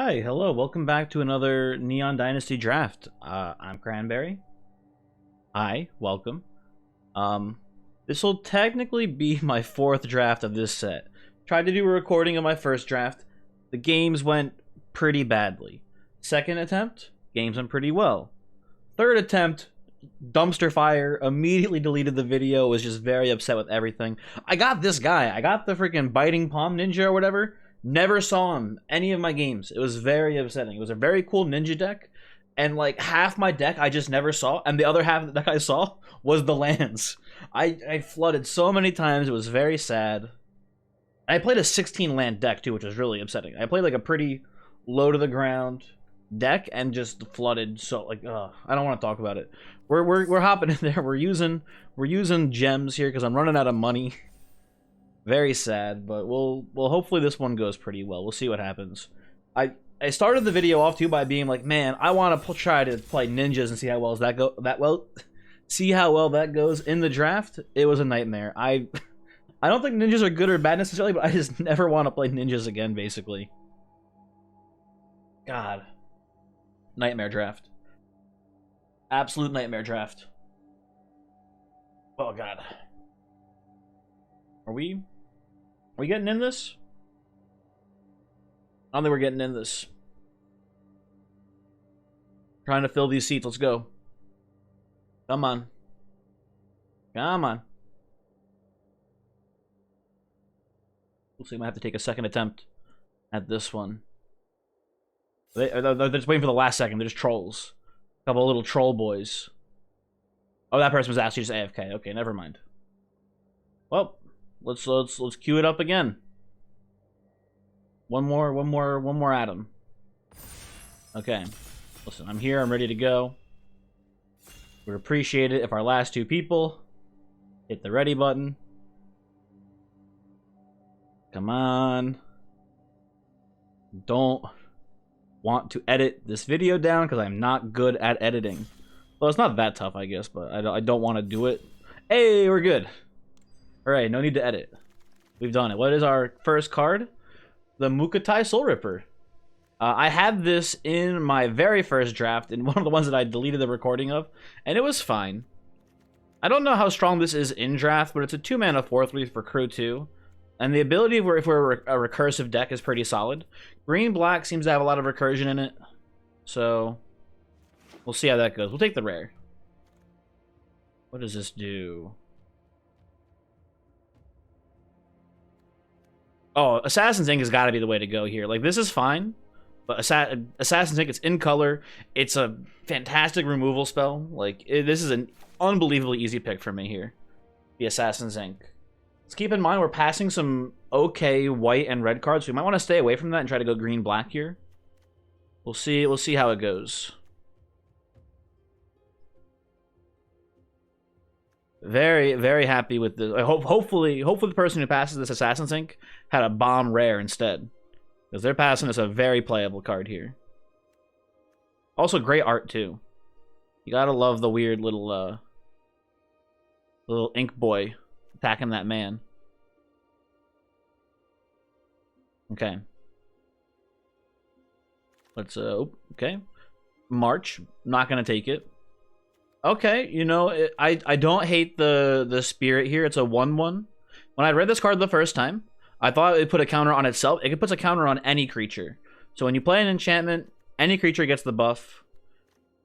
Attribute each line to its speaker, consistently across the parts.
Speaker 1: Hi, hello, welcome back to another Neon Dynasty draft. I'm Cranberry. Hi, welcome. This will technically be my fourth draft of this set. Tried to do a recording of my first draft. The games went pretty badly. Second attempt, games went pretty well. Third attempt, dumpster fire, immediately deleted the video, was just very upset with everything. I got this guy. I got the freaking biting palm ninja or whatever. Never saw him any of my games. It was very upsetting. It was a very cool ninja deck, and like half my deck I just never saw, and the other half of the deck I saw was the lands. I flooded so many times. It was very sad. I played a 16 land deck too, which was really upsetting. I played like a pretty low to the ground deck and just flooded. So like, I don't want to talk about it. We're hopping in there. We're using gems here because I'm running out of money. Very sad, but we'll hopefully this one goes pretty well. We'll see what happens. I started the video off too by being like, man, I want to try to play ninjas and see how well see how well that goes in the draft. It was a nightmare. I don't think ninjas are good or bad necessarily, but I just never want to play ninjas again, basically. God. Nightmare draft. Absolute nightmare draft. Oh god. Are we getting in this? I don't think we're getting in this. Trying to fill these seats. Let's go. Come on. Come on. Looks like I might have to take a second attempt at this one. They're just waiting for the last second. They're just trolls. A couple of little troll boys. Oh, that person was actually just AFK. Okay, never mind. Well, let's queue it up again. One more Adam. Okay. Listen, I'm here, I'm ready to go. We'd appreciate it if our last two people hit the ready button. Come on. Don't want to edit this video down because I'm not good at editing. Well, it's not that tough, I guess, but I don't want to do it. Hey, we're good. Alright, no need to edit. We've done it. What is our first card? The Mukatai Soul Ripper. I had this in my very first draft, in one of the ones that I deleted the recording of, and it was fine. I don't know how strong this is in draft, but it's a 2-mana 4/3 for crew 2. And the ability if we're a recursive deck is pretty solid. Green-black seems to have a lot of recursion in it. So, we'll see how that goes. We'll take the rare. What does this do? Oh, Assassin's Ink has got to be the way to go here. Like, this is fine, but Assassin's Ink, it's in color. It's a fantastic removal spell. Like, this is an unbelievably easy pick for me here. The Assassin's Ink. Let's keep in mind we're passing some okay white and red cards. So we might want to stay away from that and try to go green-black here. We'll see how it goes. Very, very happy with this. Hopefully the person who passes this Assassin's Ink had a bomb rare instead, because they're passing us a very playable card here. Also, great art too. You gotta love the weird little ink boy attacking that man. Okay. Let's okay. March. Not gonna take it. Okay, you know, I don't hate the spirit here. It's a 1/1. When I read this card the first time, I thought it put a counter on itself. It puts a counter on any creature. So when you play an enchantment, any creature gets the buff.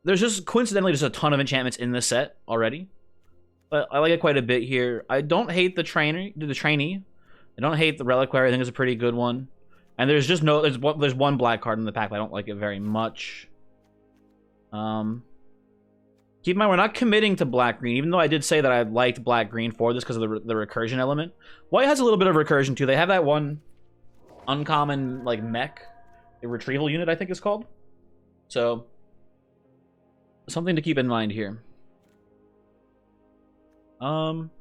Speaker 1: There's just coincidentally just a ton of enchantments in this set already, but I like it quite a bit here. I don't hate the trainee. I don't hate the reliquary. I think it's a pretty good one. And there's just there's one black card in the pack, but I don't like it very much. Keep in mind, we're not committing to black-green, even though I did say that I liked black-green for this because of the recursion element. White has a little bit of recursion, too. They have that one uncommon, like, mech. A retrieval unit, I think it's called. So, something to keep in mind here. Don't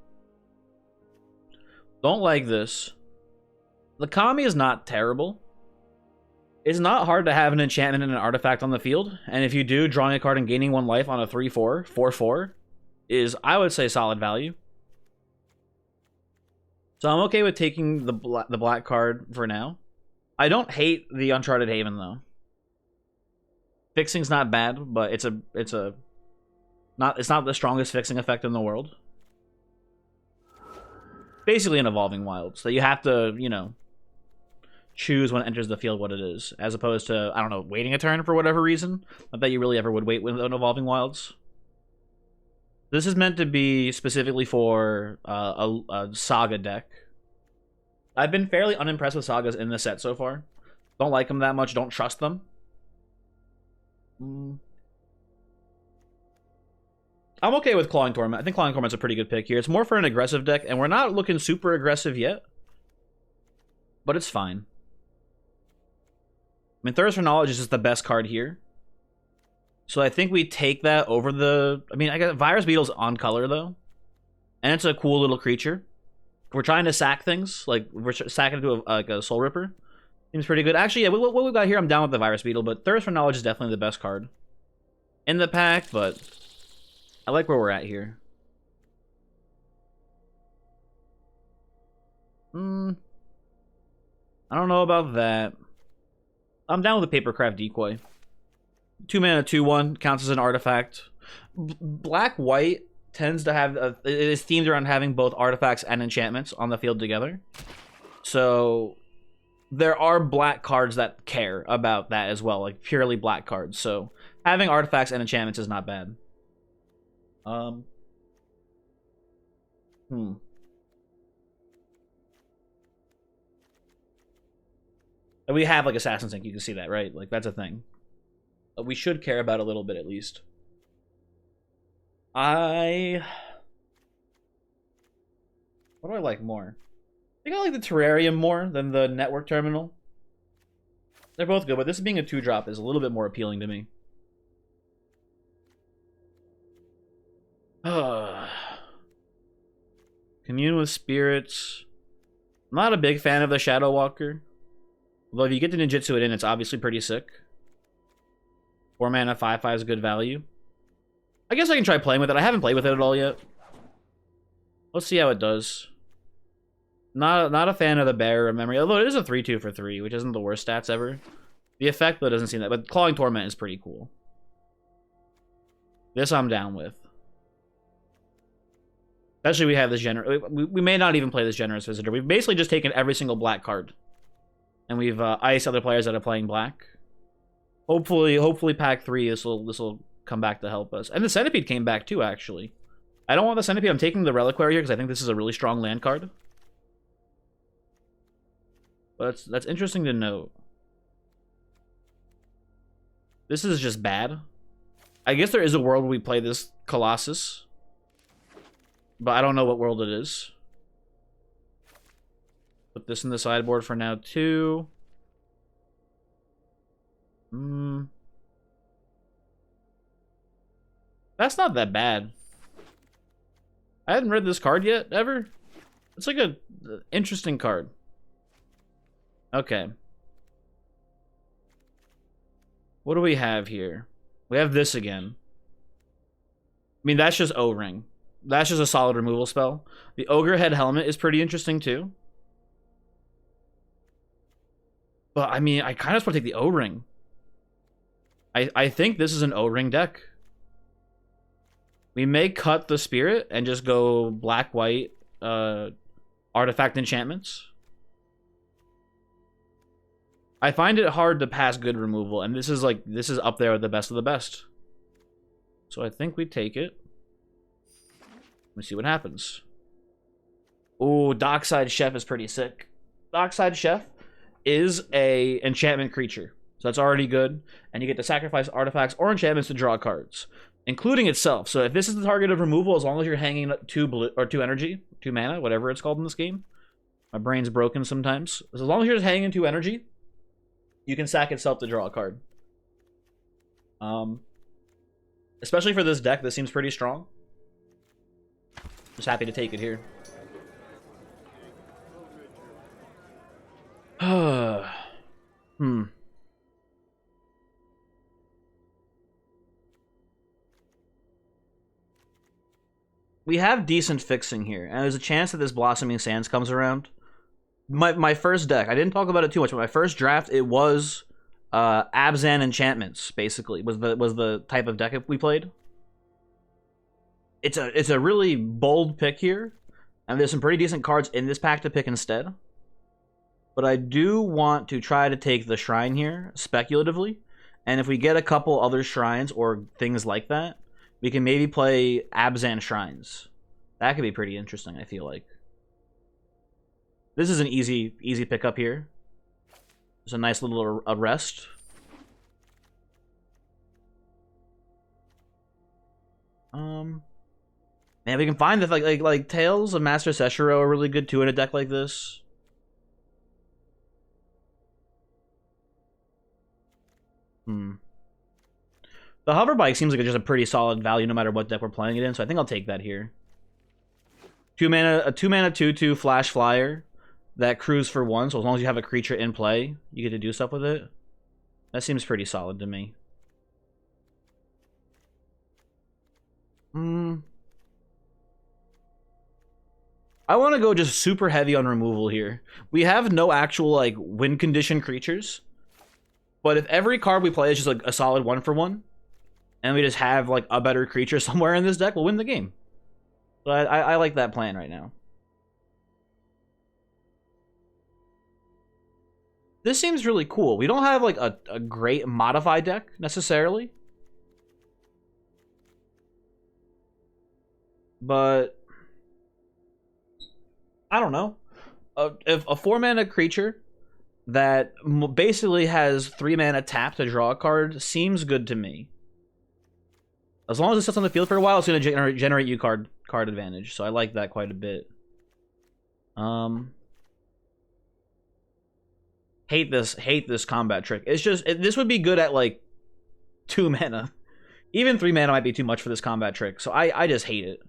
Speaker 1: like this. The Kami is not terrible. It's not hard to have an enchantment and an artifact on the field, and if you do, drawing a card and gaining 1 life on a 3/4, 4/4, is, I would say, solid value. So I'm okay with taking the black card for now. I don't hate the Uncharted Haven, though. Fixing's not bad, but it's not the strongest fixing effect in the world. Basically an Evolving Wilds that you have to, you know, choose when it enters the field what it is, as opposed to, I don't know, waiting a turn for whatever reason. I bet you really ever would wait with an Evolving Wilds. This is meant to be specifically for a Saga deck. I've been fairly unimpressed with Sagas in this set so far. Don't like them that much, don't trust them. I'm okay with Clawing Torment. I think Clawing Torment's a pretty good pick here. It's more for an aggressive deck, and we're not looking super aggressive yet. But it's fine. I mean, Thirst for Knowledge is just the best card here. So I think we take that over the... I mean, I got Virus Beetle's on color, though. And it's a cool little creature. If we're trying to sack things, like, we're sacking into a Soul Ripper. Seems pretty good. Actually, yeah, what we've got here, I'm down with the Virus Beetle, but Thirst for Knowledge is definitely the best card in the pack, but I like where we're at here. I don't know about that. I'm down with the Papercraft Decoy. 2 mana, 2/1, counts as an artifact. Black-white tends to have... it is themed around having both artifacts and enchantments on the field together. So there are black cards that care about that as well, like purely black cards. So having artifacts and enchantments is not bad. We have like Assassin's Ink, you can see that, right? Like that's a thing. We should care about a little bit at least. What do I like more? I think I like the Terrarium more than the Network Terminal. They're both good, but this being a 2-drop is a little bit more appealing to me. Commune with Spirits. I'm not a big fan of the Shadow Walker. Although if you get the Ninjutsu it in, it's obviously pretty sick. 4 mana, 5/5 is a good value. I guess I can try playing with it. I haven't played with it at all yet. Let's see how it does. Not a fan of the Bearer of Memory, although it is a 3/2 for 3, which isn't the worst stats ever. The effect, though, doesn't seem that, but Clawing Torment is pretty cool. This I'm down with. Especially we have this we may not even play this Generous Visitor. We've basically just taken every single black card. And we've iced other players that are playing black. Hopefully pack 3, this will come back to help us. And the Centipede came back too, actually. I don't want the Centipede. I'm taking the Reliquary here because I think this is a really strong land card. But that's interesting to note. This is just bad. I guess there is a world where we play this Colossus. But I don't know what world it is. Put this in the sideboard for now, too. That's not that bad. I hadn't read this card yet, ever. It's like a interesting card. Okay. What do we have here? We have this again. I mean, that's just O-Ring. That's just a solid removal spell. The Ogre Head Helmet is pretty interesting, too. But, I mean, I kind of just want to take the O-Ring. I think this is an O-Ring deck. We may cut the Spirit and just go black-white artifact enchantments. I find it hard to pass good removal, and this is up there with the best of the best. So I think we take it. Let me see what happens. Ooh, Dockside Chef is pretty sick. Dockside Chef is a enchantment creature. So that's already good. And you get to sacrifice artifacts or enchantments to draw cards, including itself. So if this is the target of removal, as long as you're hanging 2 blue or 2 energy, 2 mana, whatever it's called in this game. My brain's broken sometimes. As long as you're just hanging 2 energy, you can sack itself to draw a card. Especially for this deck, this seems pretty strong. Just happy to take it here. We have decent fixing here, and there's a chance that this Blossoming Sands comes around. My first deck, I didn't talk about it too much, but my first draft, it was Abzan enchantments, basically, was the type of deck we played. It's a really bold pick here, and there's some pretty decent cards in this pack to pick instead. But I do want to try to take the Shrine here, speculatively, and if we get a couple other Shrines or things like that, we can maybe play Abzan Shrines. That could be pretty interesting, I feel like. This is an easy pickup here. Just a nice little arrest. Man, we can find that like Tales of Master Seshiro are really good too in a deck like this. The hover bike seems like just a pretty solid value no matter what deck we're playing it in, so I think I'll take that here. A 2-mana 2/2 flash flyer that crews for 1, so as long as you have a creature in play, you get to do stuff with it. That seems pretty solid to me. I want to go just super heavy on removal here. We have no actual like win condition creatures, but if every card we play is just like a solid 1-for-1, and we just have like a better creature somewhere in this deck, we'll win the game. So I like that plan right now. This seems really cool. We don't have like a great modify deck necessarily, but I don't know. If a 4-mana creature that basically has 3-mana tap to draw a card seems good to me. As long as it sits on the field for a while, it's going to generate you card advantage. So I like that quite a bit. Hate this combat trick. It's just this would be good at like 2 mana. Even 3 mana might be too much for this combat trick. So I just hate it.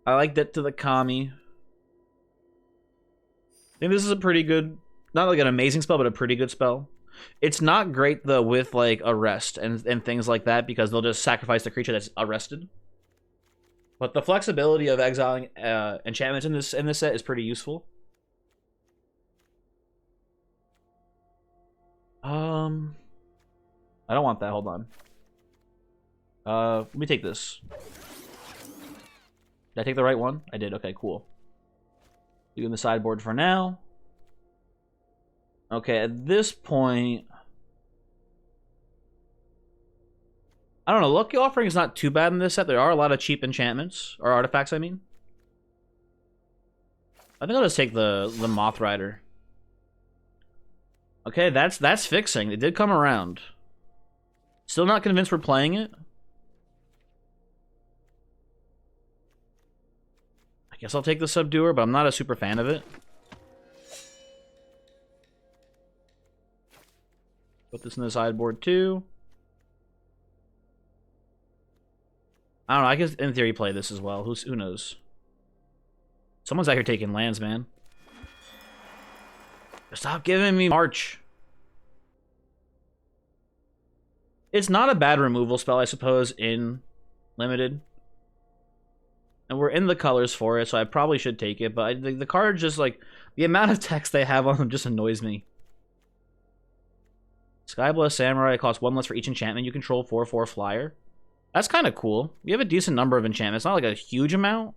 Speaker 1: I like that to the Kami. I think this is a pretty good, not like an amazing spell, but a pretty good spell. It's not great though with like arrest and things like that because they'll just sacrifice the creature that's arrested. But the flexibility of exiling enchantments in this set is pretty useful. I don't want that. Hold on. Let me take this. Did I take the right one? I did. Okay, cool. Doing the sideboard for now. Okay, at this point, I don't know. Lucky Offering is not too bad in this set. There are a lot of cheap enchantments or artifacts. I mean, I think I'll just take the Moth Rider. Okay, that's fixing. It did come around. Still not convinced we're playing it. I guess I'll take the Subduer, but I'm not a super fan of it. Put this in the sideboard too. I don't know. I guess in theory play this as well. Who knows? Someone's out here taking lands, man. Stop giving me March. It's not a bad removal spell, I suppose, in Limited. And we're in the colors for it, so I probably should take it. But the card just, like, the amount of text they have on them just annoys me. Skybless Samurai costs 1 less for each enchantment you control, 4/4 flyer. That's kind of cool. We have a decent number of enchantments. Not like a huge amount,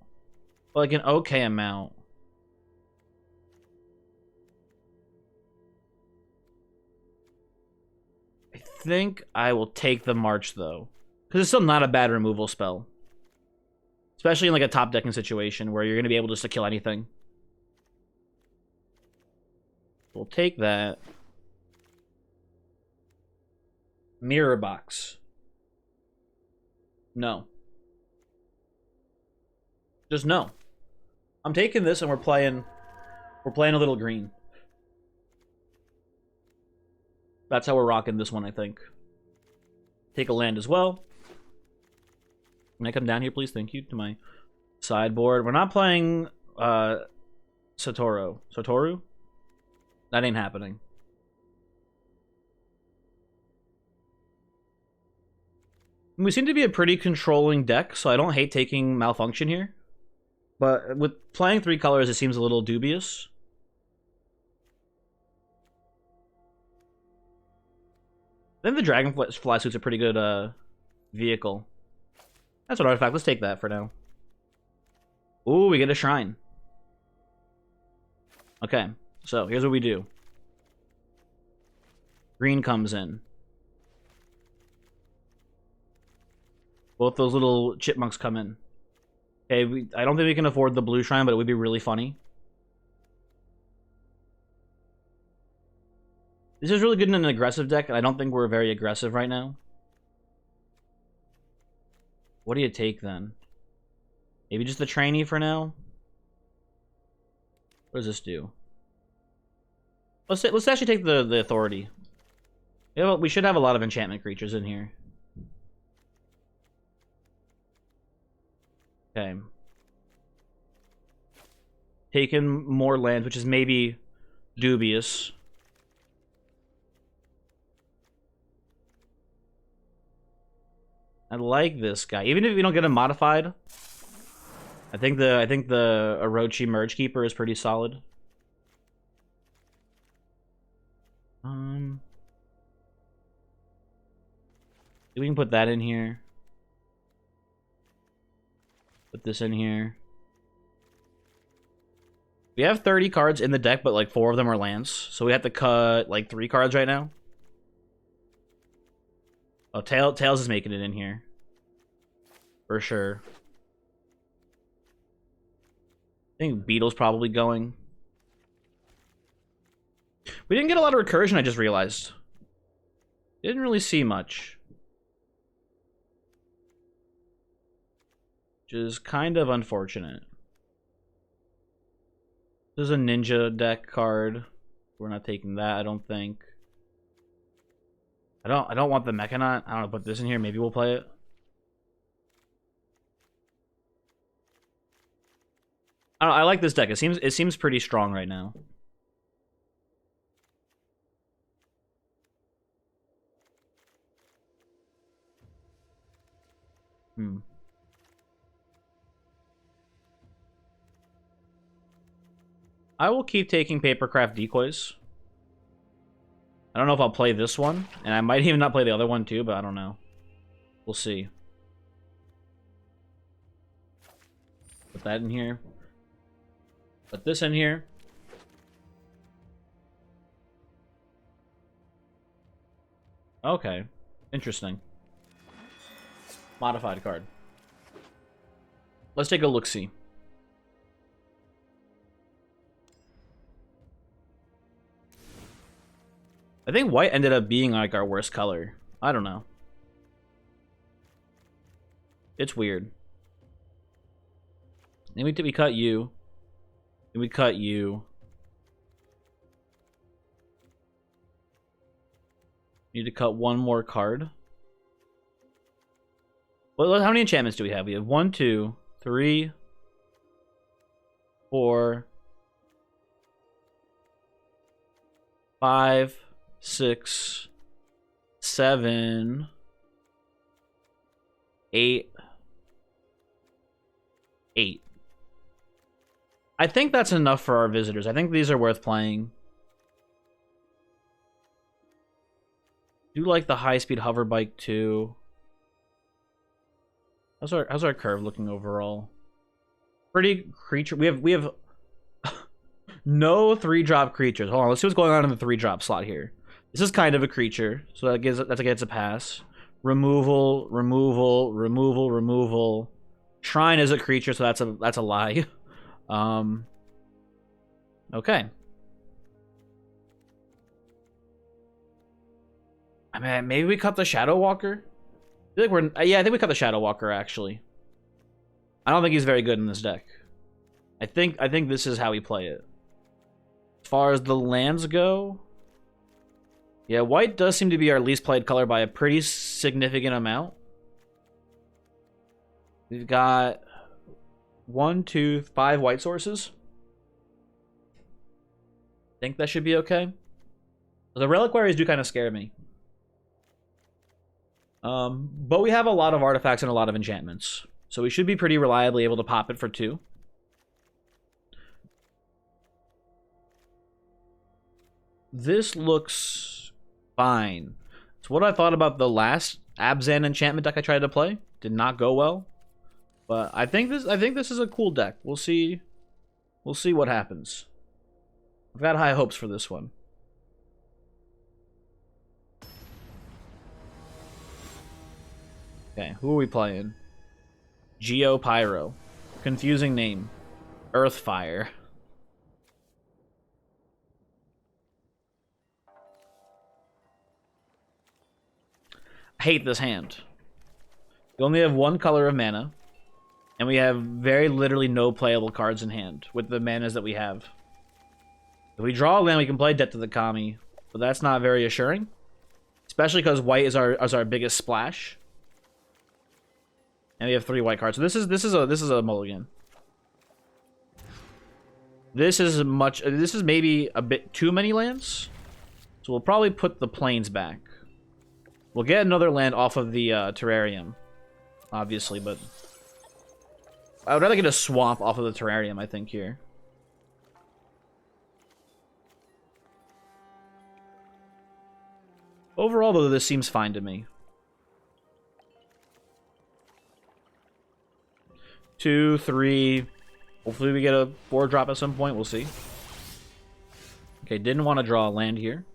Speaker 1: but like an okay amount. I think I will take the March, though. Because it's still not a bad removal spell. Especially in like a top decking situation where you're going to be able just to kill anything. We'll take that. Mirror Box. No. Just no. I'm taking this and we're playing a little green. That's how we're rocking this one, I think. Take a land as well. Can I come down here, please? Thank you. To my sideboard. We're not playing Satoru. Satoru? That ain't happening. We seem to be a pretty controlling deck, so I don't hate taking Malfunction here. But with playing 3 colors, it seems a little dubious. think the Dragonfly suit's a pretty good vehicle. That's an artifact. Let's take that for now. Ooh, we get a shrine. Okay, so here's what we do. Green comes in. Both those little chipmunks come in. Okay, I don't think we can afford the blue shrine, but it would be really funny. This is really good in an aggressive deck, and I don't think we're very aggressive right now. What do you take, then? Maybe just the trainee for now? What does this do? Let's actually take the authority. Yeah, we should have a lot of enchantment creatures in here. Okay. Taking more lands, which is maybe dubious. I like this guy. Even if we don't get him modified, I think the Orochi Merge Keeper is pretty solid. We can put that in here. Put this in here. We have 30 cards in the deck, but like 4 of them are lands. So we have to cut like 3 cards right now. Oh, Tails is making it in here. For sure. I think Beetle's probably going. We didn't get a lot of recursion, I just realized. Didn't really see much. Which is kind of unfortunate. This is a ninja deck card. We're not taking that, I don't think. I don't want the Mechanaut. I don't know, put this in here, maybe we'll play it. I don't know, I like this deck. It seems pretty strong right now. I will keep taking Papercraft Decoys. I don't know if I'll play this one, and I might even not play the other one too, but I don't know. We'll see. Put that in here. Put this in here. Okay. Interesting. Modified card. Let's take a look-see. I think white ended up being like our worst color. I don't know. It's weird. Then we cut you. Then we cut you. Need to cut one more card. Well, how many enchantments do we have? We have 1, 2, 3, 4, 5, 6, 7, 8. I think that's enough for our visitors. I think these are worth playing. Do like the high-speed hover bike too. How's our curve looking overall? Pretty creature. We have no 3-drop creatures. Hold on, let's see what's going on in the 3-drop slot here. This is kind of a creature, so that gets a pass. Removal, removal, removal, removal. Shrine is a creature, so that's a lie. Okay. I mean, maybe we cut the Shadow Walker. I think I think we cut the Shadow Walker actually. I don't think he's very good in this deck. I think this is how we play it. As far as the lands go, yeah, white does seem to be our least played color by a pretty significant amount. We've got 1, 2, 5 white sources. Think that should be okay. The reliquaries do kind of scare me. But we have a lot of artifacts and a lot of enchantments. So we should be pretty reliably able to pop it for 2. This looks fine. As It's what I thought about the last Abzan enchantment deck I tried to play. Did not go well. But I think this is a cool deck. We'll see. We'll see what happens. I've got high hopes for this one. Okay, who are we playing? Geo Pyro. Confusing name. Earthfire. I hate this hand. We only have one color of mana, and we have very literally no playable cards in hand with the manas that we have. If we draw a land, we can play Debt to the Kami, but that's not very assuring, especially because white is our biggest splash, and we have 3 white cards. So this is a mulligan. This is maybe a bit too many lands, so we'll probably put the plains back. We'll get another land off of the terrarium, obviously, but I would rather get a swamp off of the terrarium, I think, here. Overall, though, this seems fine to me. 2, 3. Hopefully we get a 4-drop at some point. We'll see. Okay, didn't want to draw a land here.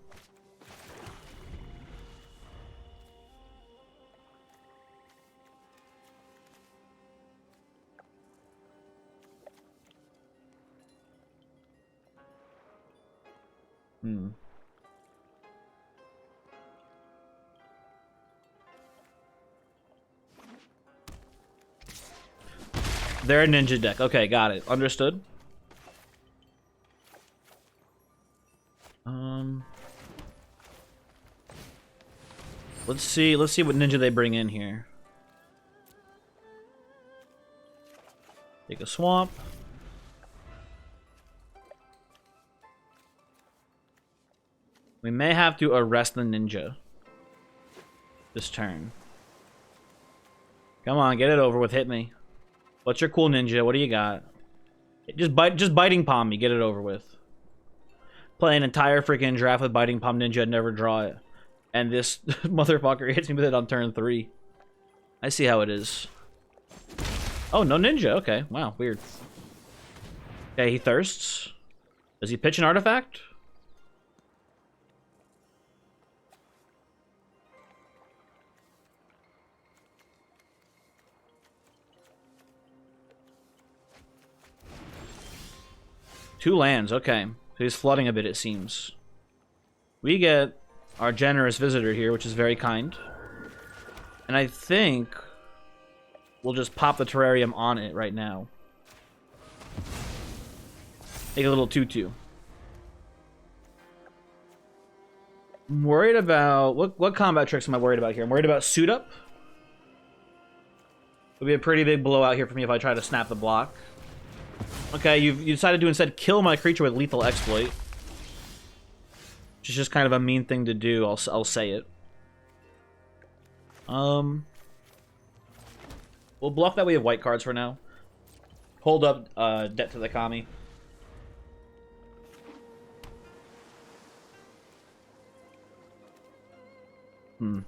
Speaker 1: They're a ninja deck. Okay, got it. Understood. Let's see what ninja they bring in here. Take a swamp. We may have to arrest the ninja this turn. Come on, get it over with. Hit me. What's your cool ninja? What do you got? Just biting palm me. Get it over with. Play an entire freaking draft with biting palm ninja, never draw it, and this motherfucker hits me with it on turn 3. I see how it is. Oh, no ninja. Okay, wow, weird. Okay, he thirsts. Does he pitch an artifact? Two lands, okay. So he's flooding a bit, it seems. We get our generous visitor here, which is very kind. And I think we'll just pop the terrarium on it right now. Make a little 2/2. I'm worried about... What combat tricks am I worried about here? I'm worried about suit up. It'll be a pretty big blowout here for me if I try to snap the block. Okay, you decided to instead kill my creature with lethal exploit, which is just kind of a mean thing to do. I'll say it. We'll bluff that we have white cards for now. Hold up Debt to the Kami. We'll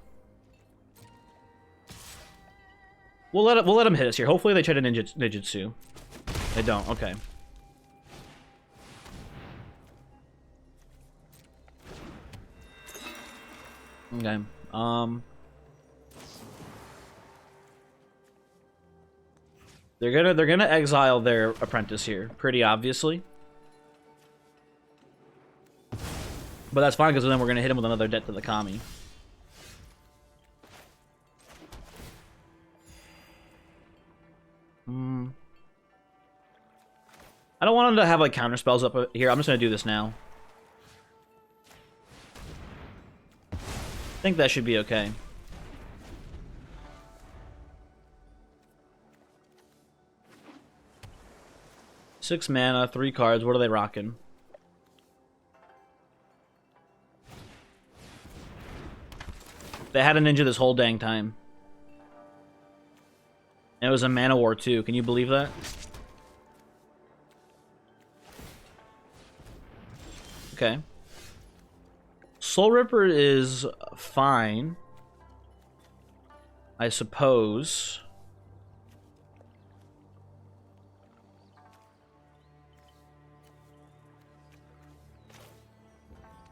Speaker 1: let him hit us here. Hopefully they try to ninjutsu. They don't. Okay. Okay. They're gonna exile their apprentice here, pretty obviously. But that's fine because then we're gonna hit him with another Debt to the Kami. I don't want him to have like counter spells up here. I'm just gonna do this now. I think that should be okay. Six mana, 3 cards. What are they rocking? They had a ninja this whole dang time. And it was a mana war too. Can you believe that? Okay. Soul Ripper is fine, I suppose.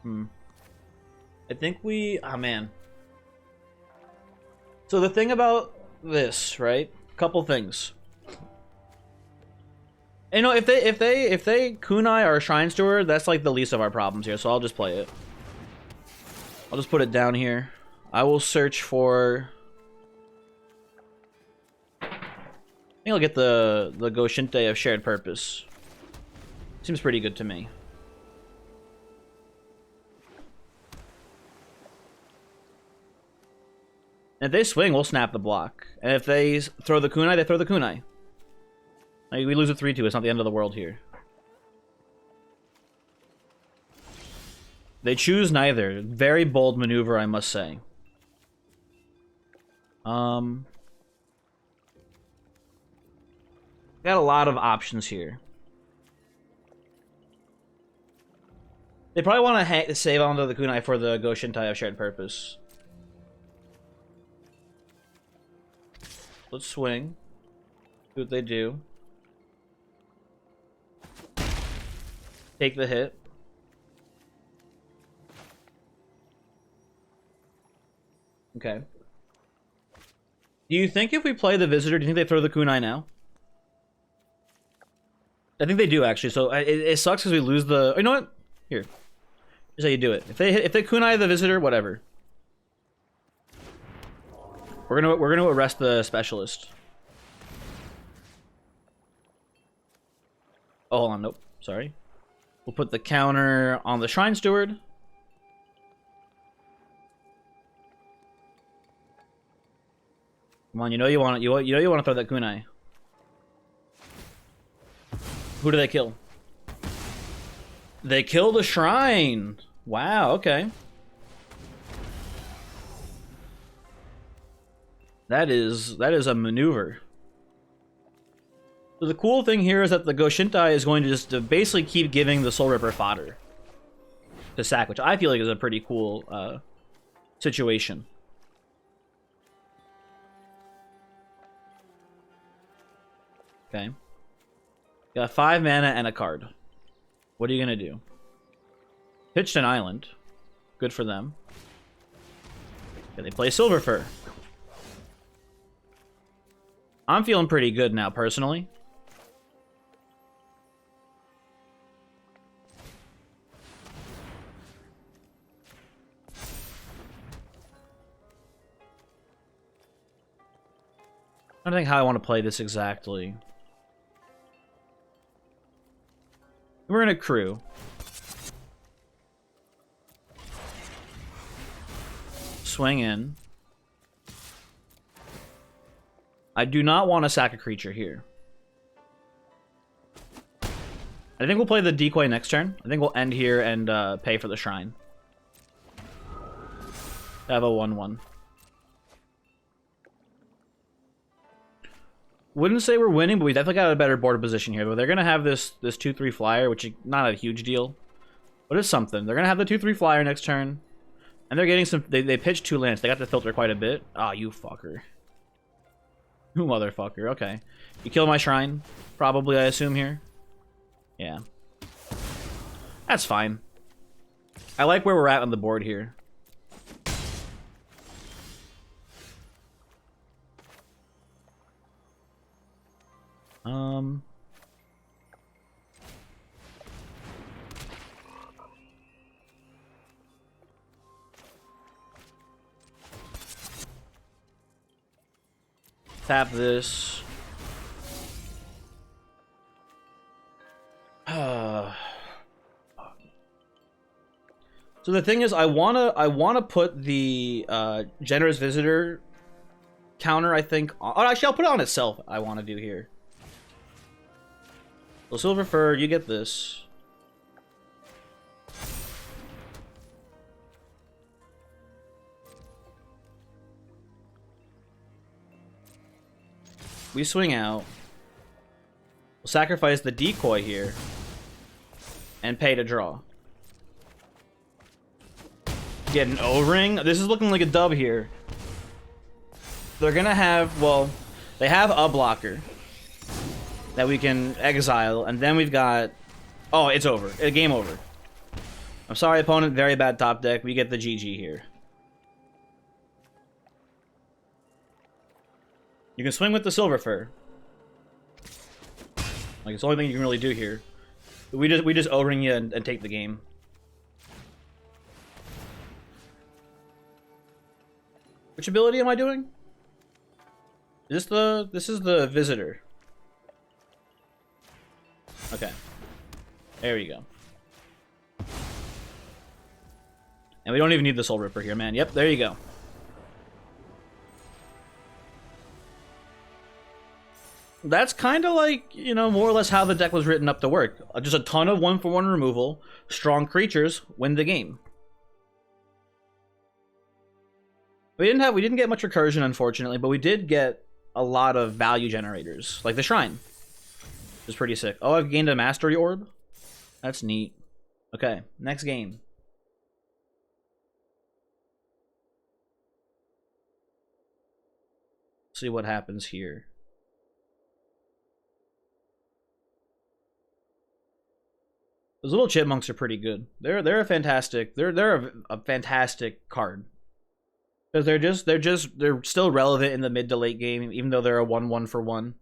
Speaker 1: I think we... Oh, man. So the thing about this, right? Couple things. You know, if they kunai our Shrine Steward, that's like the least of our problems here, so I'll just play it. I'll just put it down here. I will search for... I think I'll get the Goshinte of Shared Purpose. Seems pretty good to me. And if they swing, we'll snap the block. And if they throw the kunai, they throw the kunai. Like, we lose a 3-2, it's not the end of the world here. They choose neither. Very bold maneuver, I must say. Got a lot of options here. They probably want to save onto the kunai for the Goshintai of Shared Purpose. Let's swing. See what they do. Take the hit. Okay. Do you think if we play the Visitor, do you think they throw the kunai now? I think they do, actually. So it sucks because we lose the... Oh, you know what? Here. Here's how you do it. If they kunai the Visitor, whatever. We're gonna arrest the Specialist. Oh, hold on. Nope. Sorry. We'll put the counter on the Shrine Steward. Come on, you know you want to throw that kunai. Who do they kill? They kill the shrine. Wow, okay. That is a maneuver. So the cool thing here is that the Goshintai is going to just basically keep giving the Soul Ripper fodder to sack, which I feel like is a pretty cool situation. Okay. Got 5 mana and a card. What are you gonna do? Pitched an island. Good for them. Okay, they play Silver Fur. I'm feeling pretty good now, personally. I don't think how I want to play this exactly. We're in a crew. Swing in. I do not want to sack a creature here. I think we'll play the decoy next turn. I think we'll end here and pay for the shrine. Have a 1/1. Wouldn't say we're winning, but we definitely got a better board position here. But they're gonna have this 2/3 flyer, which is not a huge deal, but it's something. They're gonna have the 2/3 flyer next turn, and they're getting some. They pitched 2 lands. They got to filter quite a bit. Ah, you fucker. You motherfucker. Okay, you kill my shrine, probably. I assume here. Yeah, that's fine. I like where we're at on the board here. Tap this. So the thing is, I wanna put the Generous Visitor counter, I think. Oh, actually, I'll put it on itself. I want to do here. So Silver Fur, you get this. We swing out. We'll sacrifice the decoy here. And pay to draw. Get an O-ring. This is looking like a dub here. They're gonna have, well, they have a blocker that we can exile, and then we've got, oh, it's over. Game over. I'm sorry, opponent, very bad top deck. We get the GG here. You can swing with the Silver Fur. Like, it's the only thing you can really do here. We just O-ring you and take the game. Which ability am I doing? Is this is the Visitor. Okay. There we go. And we don't even need the Soul Ripper here, man. Yep, there you go. That's kind of like, you know, more or less how the deck was written up to work. Just a ton of 1-for-1 removal. Strong creatures win the game. We didn't get much recursion, unfortunately, but we did get a lot of value generators, like the Shrine. Which is pretty sick. Oh, I've gained a Mastery Orb. That's neat. Okay, next game. See what happens here. Those little chipmunks are pretty good. They're a fantastic. They're a fantastic card. Because they're still relevant in the mid to late game, even though they're a 1-1-for-1.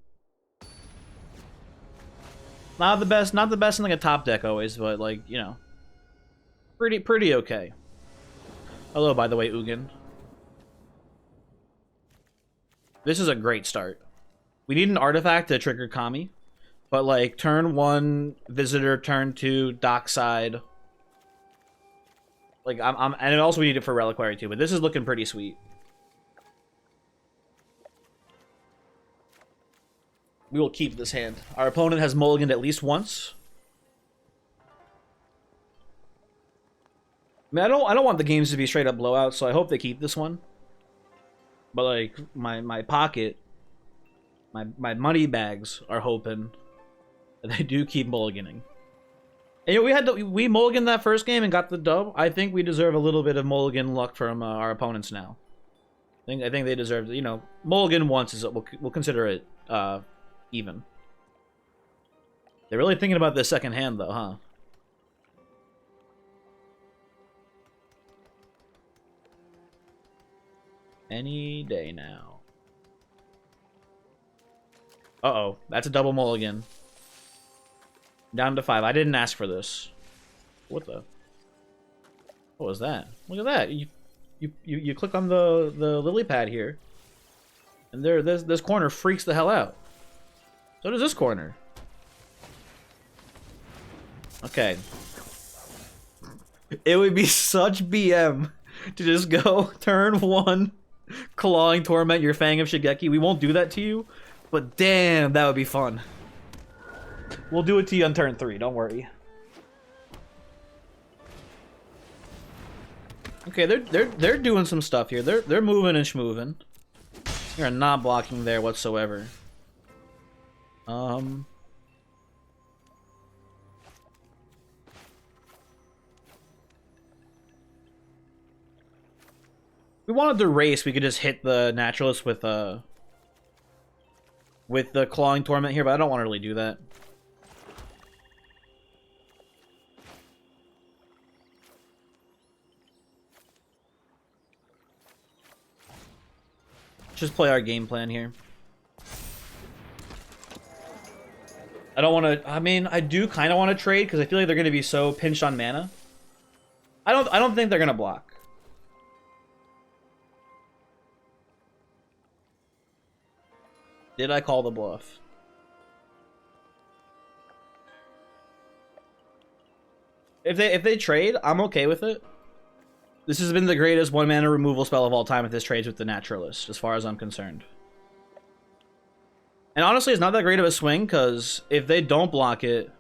Speaker 1: Not the best in like a top deck always, but like, you know, pretty okay. Hello, by the way, Ugin. This is a great start. We need an artifact to trigger Kami, but like turn 1 Visitor, turn 2 Dockside. Like and also we need it for Reliquary too, but this is looking pretty sweet. We will keep this hand. Our opponent has mulliganed at least once. I mean, I don't want the games to be straight up blowouts, so I hope they keep this one. But like my pocket, my money bags are hoping that they do keep mulliganing. And, you know, we mulliganed that first game and got the dub. I think we deserve a little bit of mulligan luck from our opponents now. I think they deserve, you know, mulligan once is we'll consider it even. They're really thinking about this second hand though, huh? Any day now. Uh-oh, that's a double mulligan. Down to 5. I didn't ask for this. What the? What was that? Look at that. You click on the lily pad here, and this corner freaks the hell out. So does this corner. Okay. It would be such BM to just go turn 1, Clawing Torment your Fang of Shigeki. We won't do that to you, but damn, that would be fun. We'll do it to you on turn 3, don't worry. Okay, they're doing some stuff here. They're moving and schmoving. You're not blocking there whatsoever. We wanted to race, we could just hit the Naturalist with the Clawing Torment here, but I don't want to really do that. Just play our game plan here. I don't want to. I mean, I do kind of want to trade because I feel like they're going to be so pinched on mana. I don't think they're going to block. Did I call the bluff? If they trade, I'm okay with it. This has been the greatest 1-mana removal spell of all time if this trades with the Naturalist, as far as I'm concerned. And honestly, it's not that great of a swing, because if they don't block it,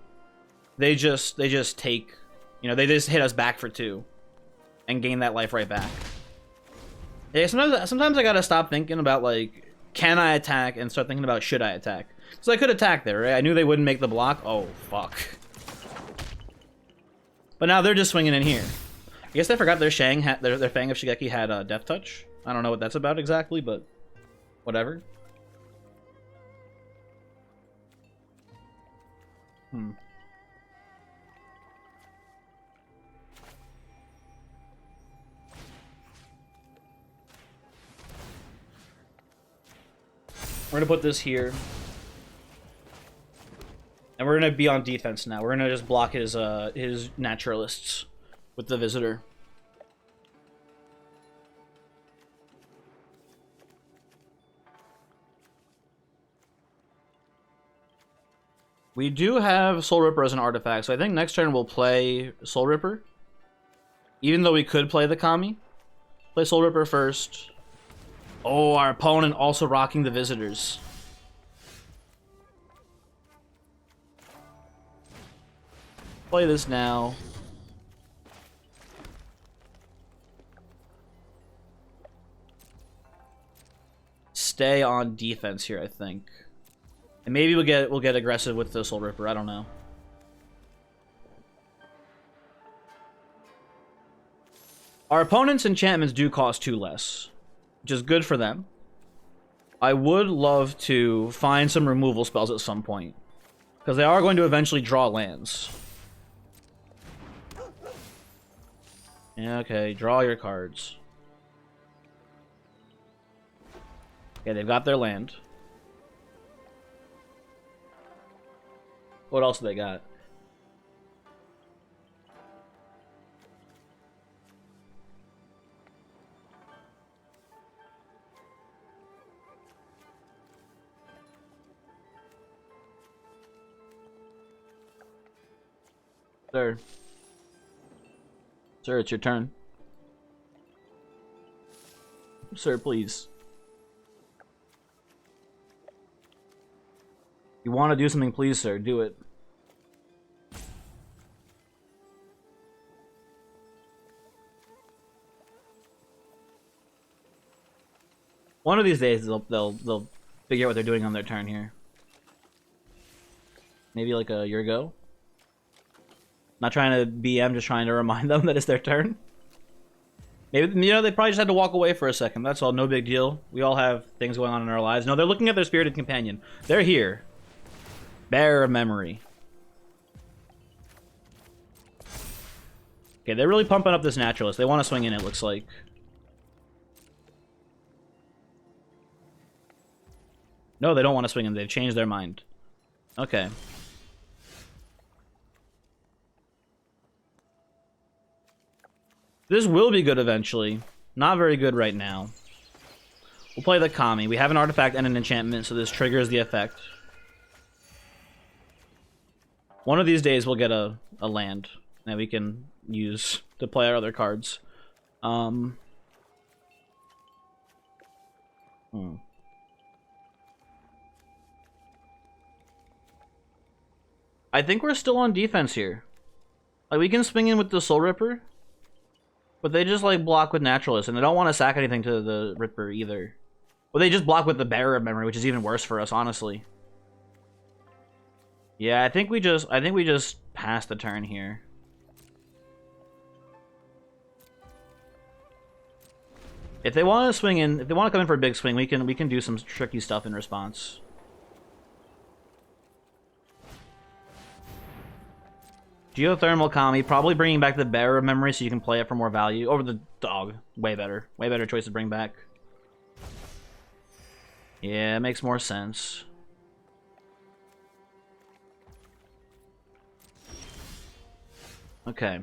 Speaker 1: they just take, you know, they just hit us back for 2 and gain that life right back. Yeah, sometimes I gotta stop thinking about, like, can I attack, and start thinking about should I attack. Because I could attack there, right? I knew they wouldn't make the block. Oh, fuck. But now they're just swinging in here. I guess I forgot their Shang had their Fang of Shigeki had Death Touch. I don't know what that's about exactly, but whatever. Hmm. We're gonna put this here. And we're gonna be on defense now. We're gonna just block his naturalists with the visitor. We do have Soul Ripper as an artifact, so I think next turn we'll play Soul Ripper. Even though we could play the Kami. Play Soul Ripper first. Oh, our opponent also rocking the visitors. Play this now. Stay on defense here, I think. And maybe we'll get aggressive with the Soul Ripper, I don't know. Our opponent's enchantments do cost 2 less, which is good for them. I would love to find some removal spells at some point, because they are going to eventually draw lands. Yeah, okay, draw your cards. Okay, they've got their land. What else do they got? Sir. Sir, it's your turn. Sir, please. You want to do something, please, sir. Do it. One of these days, they'll figure out what they're doing on their turn here. Maybe like a year ago. Not trying to BM, just trying to remind them that it's their turn. Maybe, you know, they probably just had to walk away for a second. That's all, no big deal. We all have things going on in our lives. No, they're looking at their spirited companion. They're here. Bearer of memory. Okay, they're really pumping up this naturalist. They want to swing in, it looks like. No, they don't want to swing in. They've changed their mind. Okay. This will be good eventually. Not very good right now. We'll play the Kami. We have an artifact and an enchantment, so this triggers the effect. One of these days we'll get a land that we can use to play our other cards. I think we're still on defense here. Like, we can swing in with the Soul Ripper, but they just, like, block with Naturalist, and they don't want to sack anything to the Ripper either. Well, they just block with the Bearer of Memory, which is even worse for us, honestly. Yeah, I think we just pass the turn here. If they want to swing in, if they want to come in for a big swing, we can do some tricky stuff in response. Geothermal Kami, probably bringing back the Bearer of Memory so you can play it for more value. Over the dog. Way better. Way better choice to bring back. Yeah, it makes more sense. Okay.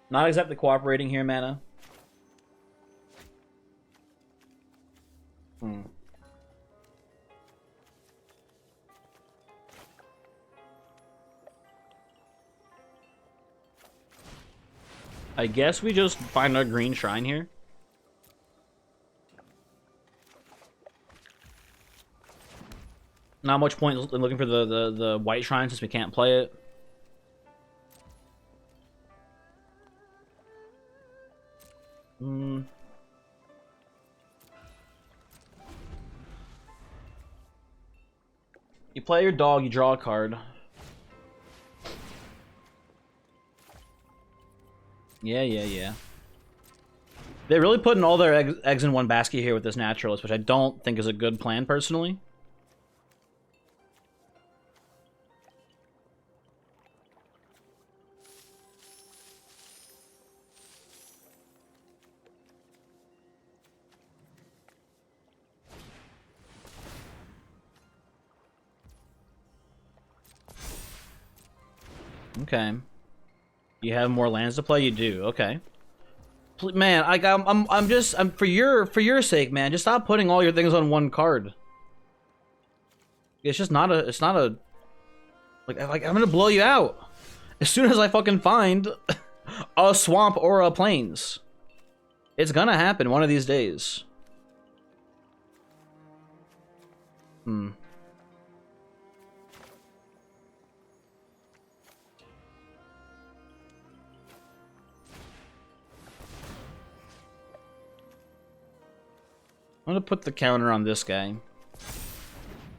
Speaker 1: Not exactly cooperating here, Mana. I guess we just find our green shrine here. Not much point in looking for the white shrine since we can't play it. You play your dog, you draw a card. Yeah. They're really putting all their eggs in one basket here with this naturalist, which I don't think is a good plan, personally. Okay. You have more lands to play? You do. Okay. Man, I'm for your sake, man. Just stop putting all your things on one card. It's just not a. It's not a. Like I'm gonna blow you out as soon as I fucking find a swamp or a plains. It's gonna happen one of these days. Hmm. I'm gonna put the counter on this guy.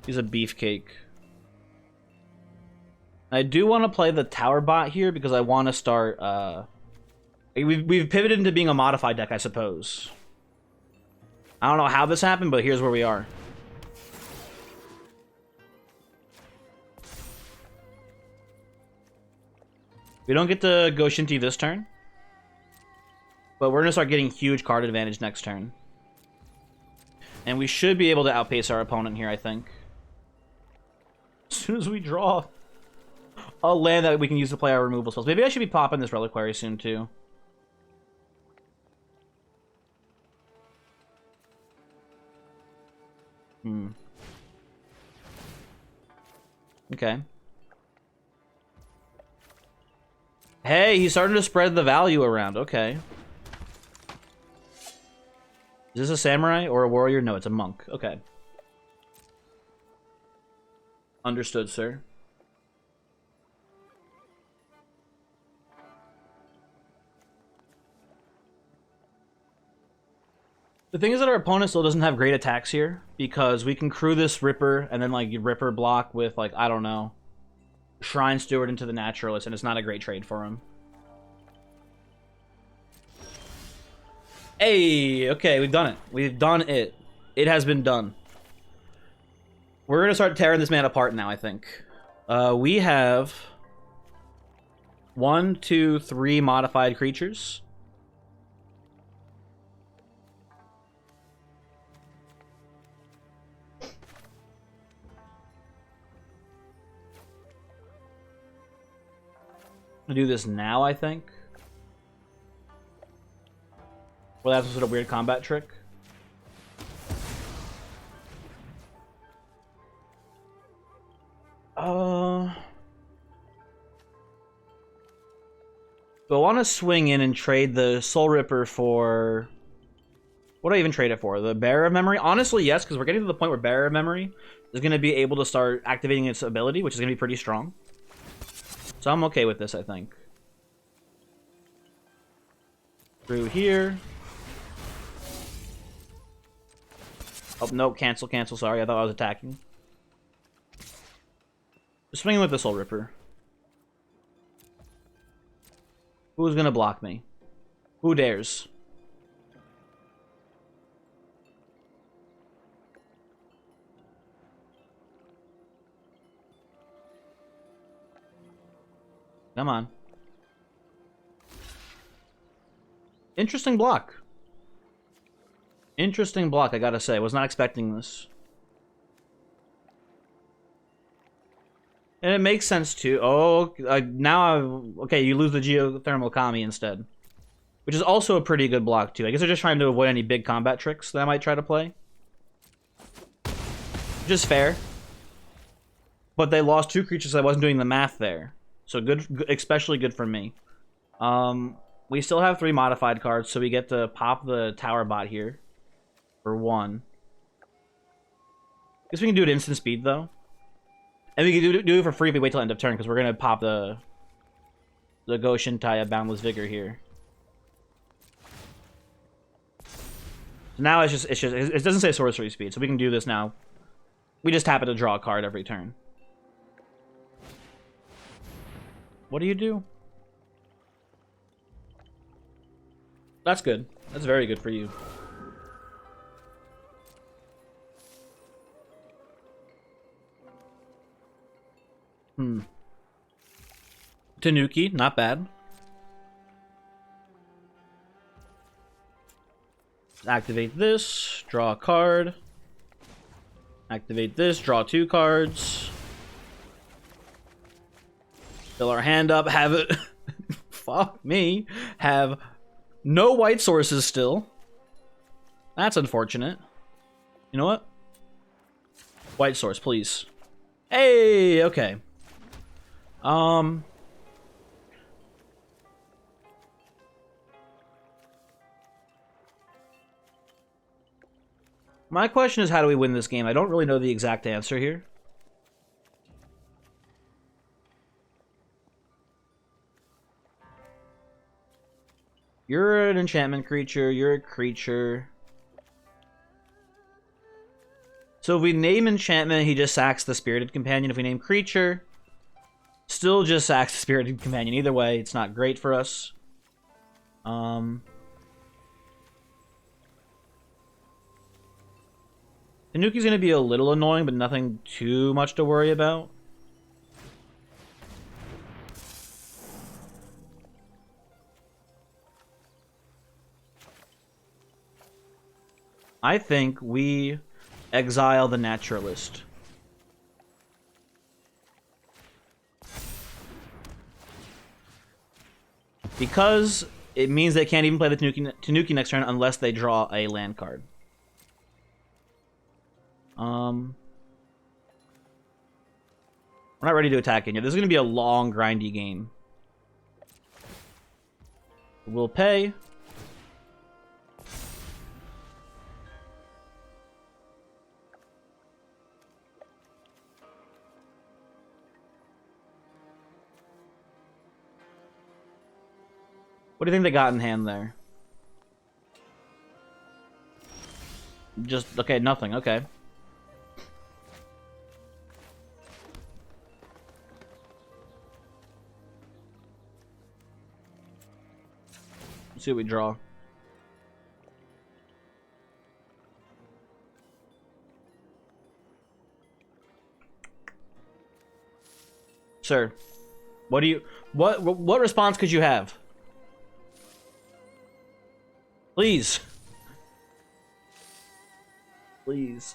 Speaker 1: He's a beefcake. I do want to play the tower bot here because I want to start. We've pivoted into being a modified deck, I suppose. I don't know how this happened, but here's where we are. We don't get to go Shinty this turn, but we're gonna start getting huge card advantage next turn. And we should be able to outpace our opponent here, I think. As soon as we draw a land that we can use to play our removal spells. Maybe I should be popping this Reliquary soon, too. Okay. Hey, he's starting to spread the value around. Okay. Is this a samurai or a warrior? No, it's a monk. Okay. Understood, sir. The thing is that our opponent still doesn't have great attacks here because we can crew this Ripper and then like Ripper block with like, I don't know, Shrine Steward into the Naturalist, and it's not a great trade for him. Hey, okay, we've done it. We've done it. It has been done. We're gonna start tearing this man apart now, I think. We have 1, 2, 3 modified creatures. I'm gonna do this now, I think. Well, that's a sort of weird combat trick. So I want to swing in and trade the Soul Ripper for... What do I even trade it for? The Bearer of Memory? Honestly, yes, because we're getting to the point where Bearer of Memory is going to be able to start activating its ability, which is going to be pretty strong. So I'm okay with this, I think. Through here. Oh, no, cancel, sorry. I thought I was attacking. Just swinging with the Soul Ripper. Who's gonna block me? Who dares? Come on. Interesting block. Interesting block, I gotta say. Was not expecting this. And it makes sense too. Oh, okay, you lose the Geothermal Kami instead. Which is also a pretty good block too. I guess they're just trying to avoid any big combat tricks that I might try to play. Which is fair. But they lost 2 creatures, so I wasn't doing the math there. So good, especially good for me. We still have 3 modified cards, so we get to pop the Tower Bot here. For 1. Guess we can do it instant speed, though. And we can do it for free if we wait till end of turn, because we're going to pop the Go Shintai Boundless Vigor here. So now it doesn't say sorcery speed, so we can do this now. We just tap it to draw a card every turn. What do you do? That's good. That's very good for you. Tanuki, not bad. Activate this, draw a card. Activate this, draw 2 cards. Fill our hand up, have it... Fuck me. Have no white sources still. That's unfortunate. You know what? White source, please. Hey, okay. My question is, how do we win this game? I don't really know the exact answer here. You're an enchantment creature. You're a creature. So if we name enchantment, he just sacks the Spirited Companion. If we name creature, still just sacks the Spirited Companion. Either way, it's not great for us. Tanuki's going to be a little annoying, but nothing too much to worry about. I think we exile the Naturalist. Because it means they can't even play the Tanuki next turn unless they draw a land card. We're not ready to attack it yet. This is going to be a long, grindy game. We'll pay. What do you think they got in hand there? Just, okay, nothing, okay. Let's see what we draw. Sir, what do you, what response could you have? Please. Please.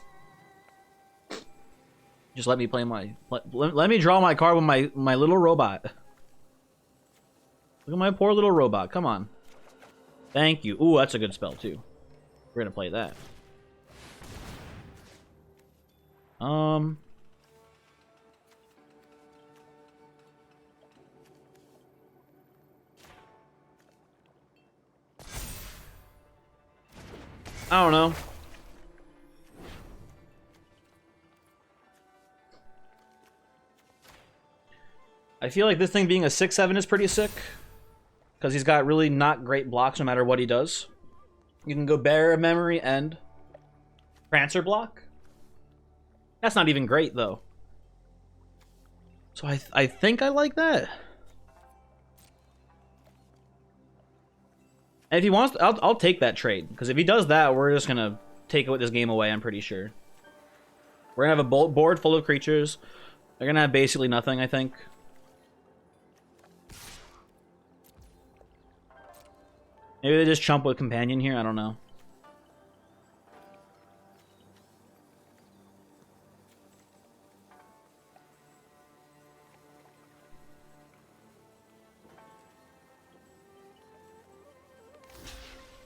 Speaker 1: Just let me play my... Let me draw my card with my little robot. Look at my poor little robot. Come on. Thank you. Ooh, that's a good spell, too. We're gonna play that. I don't know. I feel like this thing being a 6/7 is pretty sick. Because he's got really not great blocks no matter what he does. You can go Bearer of Memory and Prancer block. That's not even great, though. So I think I like that. And if he wants, I'll take that trade. Because if he does that, we're just going to take this game away, I'm pretty sure. We're going to have a board full of creatures. They're going to have basically nothing, I think. Maybe they just chump with Companion here, I don't know.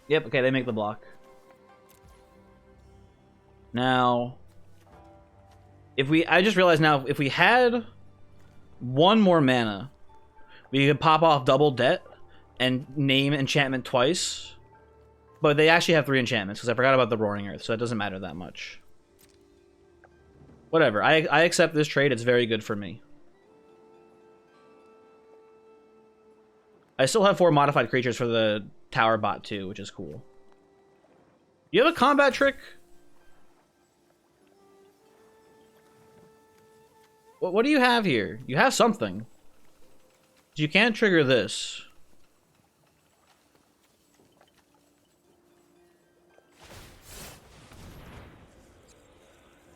Speaker 1: Yep, okay, they make the block. Now, I just realized now, if we had one more mana, we could pop off Double Debt and name enchantment twice. But they actually have 3 enchantments, because I forgot about the Roaring Earth, so it doesn't matter that much. Whatever, I accept this trade, it's very good for me. I still have 4 modified creatures for the Tower Bot too, which is cool. You have a combat trick? What do you have here? You have something. You can't trigger this.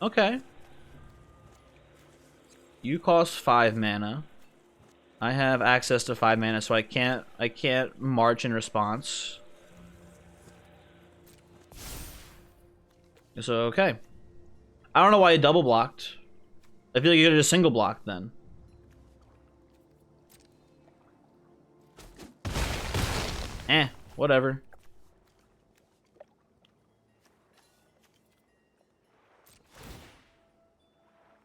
Speaker 1: Okay. You cost 5 mana. I have access to 5 mana, so I can't march in response. So okay. I don't know why you double blocked. I feel like you could have just single blocked then. Whatever.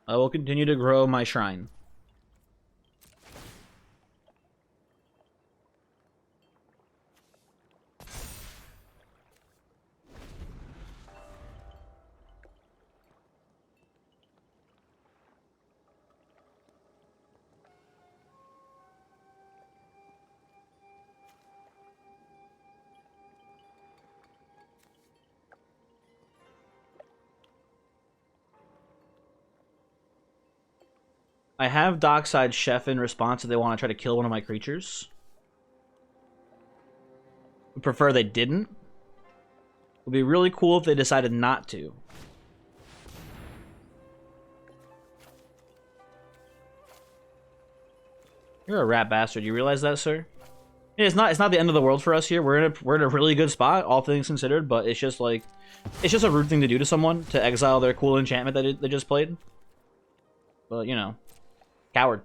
Speaker 1: I will continue to grow my shrine. I have Dockside Chef in response if they want to try to kill one of my creatures. I prefer they didn't. It would be really cool if they decided not to. You're a rat bastard. You realize that, sir? It's not the end of the world for us here. We're in a really good spot, all things considered, but it's just like it's just a rude thing to do to someone to exile their cool enchantment that they just played. But you know. Coward.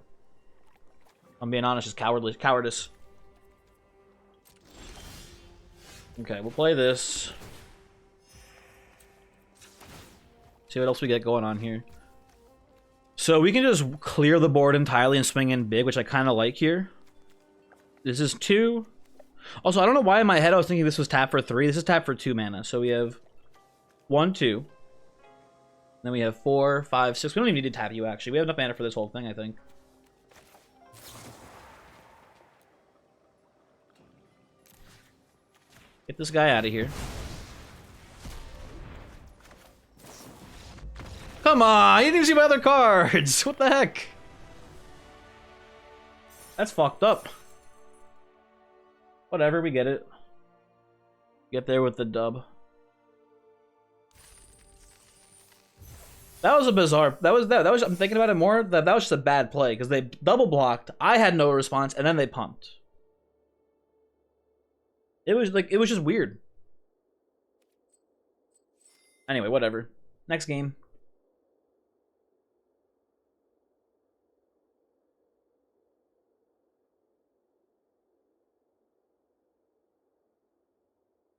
Speaker 1: I'm being honest, it's cowardice. Okay, we'll play this. See what else we get going on here. So we can just clear the board entirely and swing in big, which I kind of like here. This is 2. Also, I don't know why in my head I was thinking this was tap for 3. This is tap for 2 mana. So we have 1, 2. Then we have 4, 5, 6. We don't even need to tap you, actually. We have enough mana for this whole thing, I think. Get this guy out of here. Come on! You didn't even see my other cards! What the heck? That's fucked up. Whatever, we get it. Get there with the dub. That was a bizarre. That was. I'm thinking about it more. That was just a bad play because they double blocked. I had no response, and then they pumped. It was just weird. Anyway, whatever. Next game.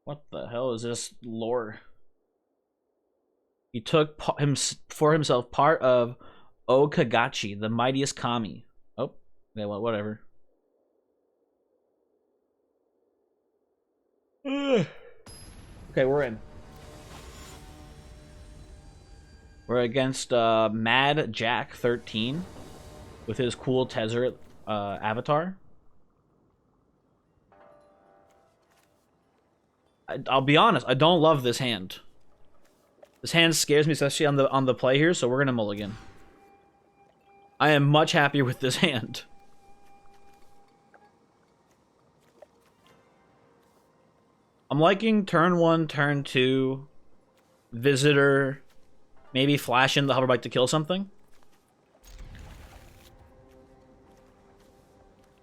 Speaker 1: What the hell is this lore? He took for himself part of Okagachi, the mightiest kami. Oh, yeah, well, whatever. Okay, we're in. We're against Mad Jack 13 with his cool Tezzeret avatar. I'll be honest, I don't love this hand. This hand scares me, especially on the play here, so we're gonna mulligan. I am much happier with this hand. I'm liking turn 1, turn 2, Visitor, maybe flash in the Hoverbike to kill something.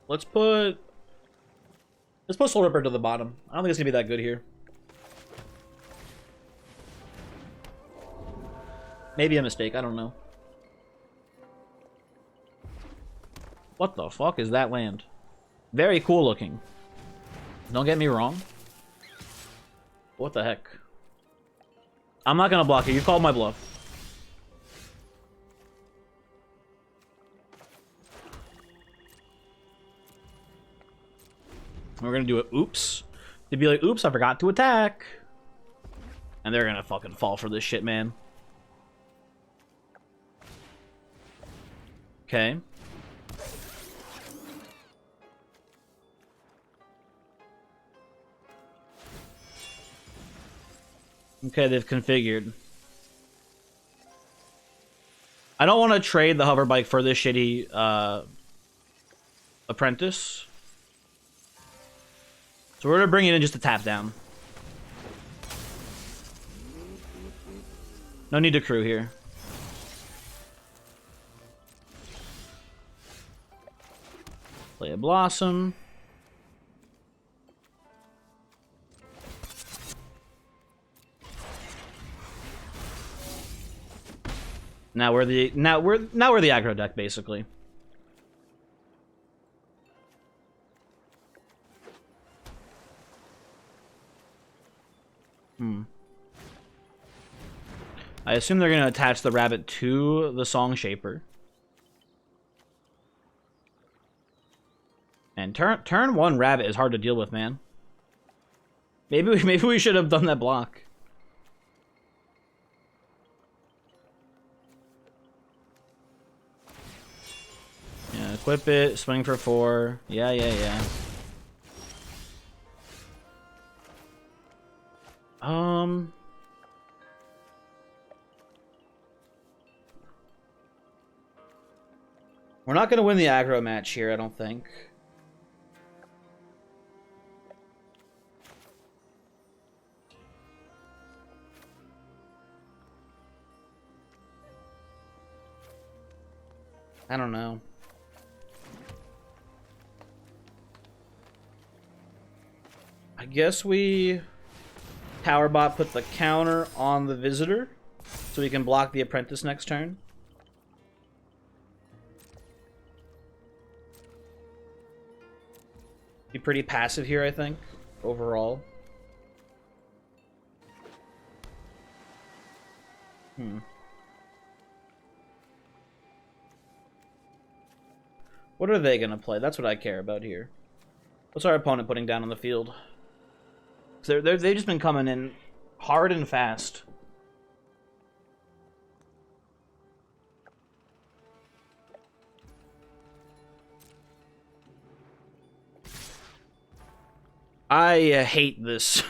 Speaker 1: Let's put Soul Ripper to the bottom. I don't think it's gonna be that good here. Maybe a mistake, I don't know. What the fuck is that land? Very cool looking. Don't get me wrong. What the heck? I'm not gonna block it, you called my bluff. We're gonna do it, oops. They'd be like, oops, I forgot to attack. And they're gonna fucking fall for this shit, man. Okay. Okay, they've configured. I don't want to trade the Hoverbike for this shitty Apprentice. So we're gonna bring it in just to tap down. No need to crew here. Play a Blossom. Now we're the aggro deck basically. I assume they're going to attach the rabbit to the Song Shaper. And turn one rabbit is hard to deal with, man. Maybe we should have done that block. Yeah, equip it, swing for 4. Yeah. We're not gonna win the aggro match here, I don't think. I don't know. I guess we Powerbot put the counter on the visitor so we can block the apprentice next turn. Be pretty passive here, I think, overall. What are they gonna play? That's what I care about here. What's our opponent putting down on the field? They've just been coming in hard and fast. I hate this.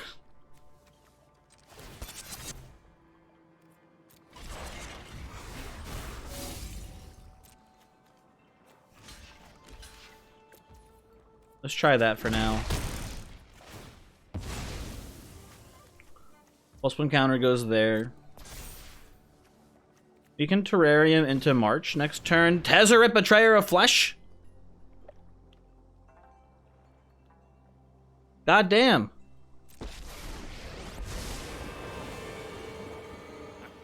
Speaker 1: Let's try that for now. +1 counter goes there. You can Terrarium into March next turn. Tezzeret, Betrayer of Flesh? God damn.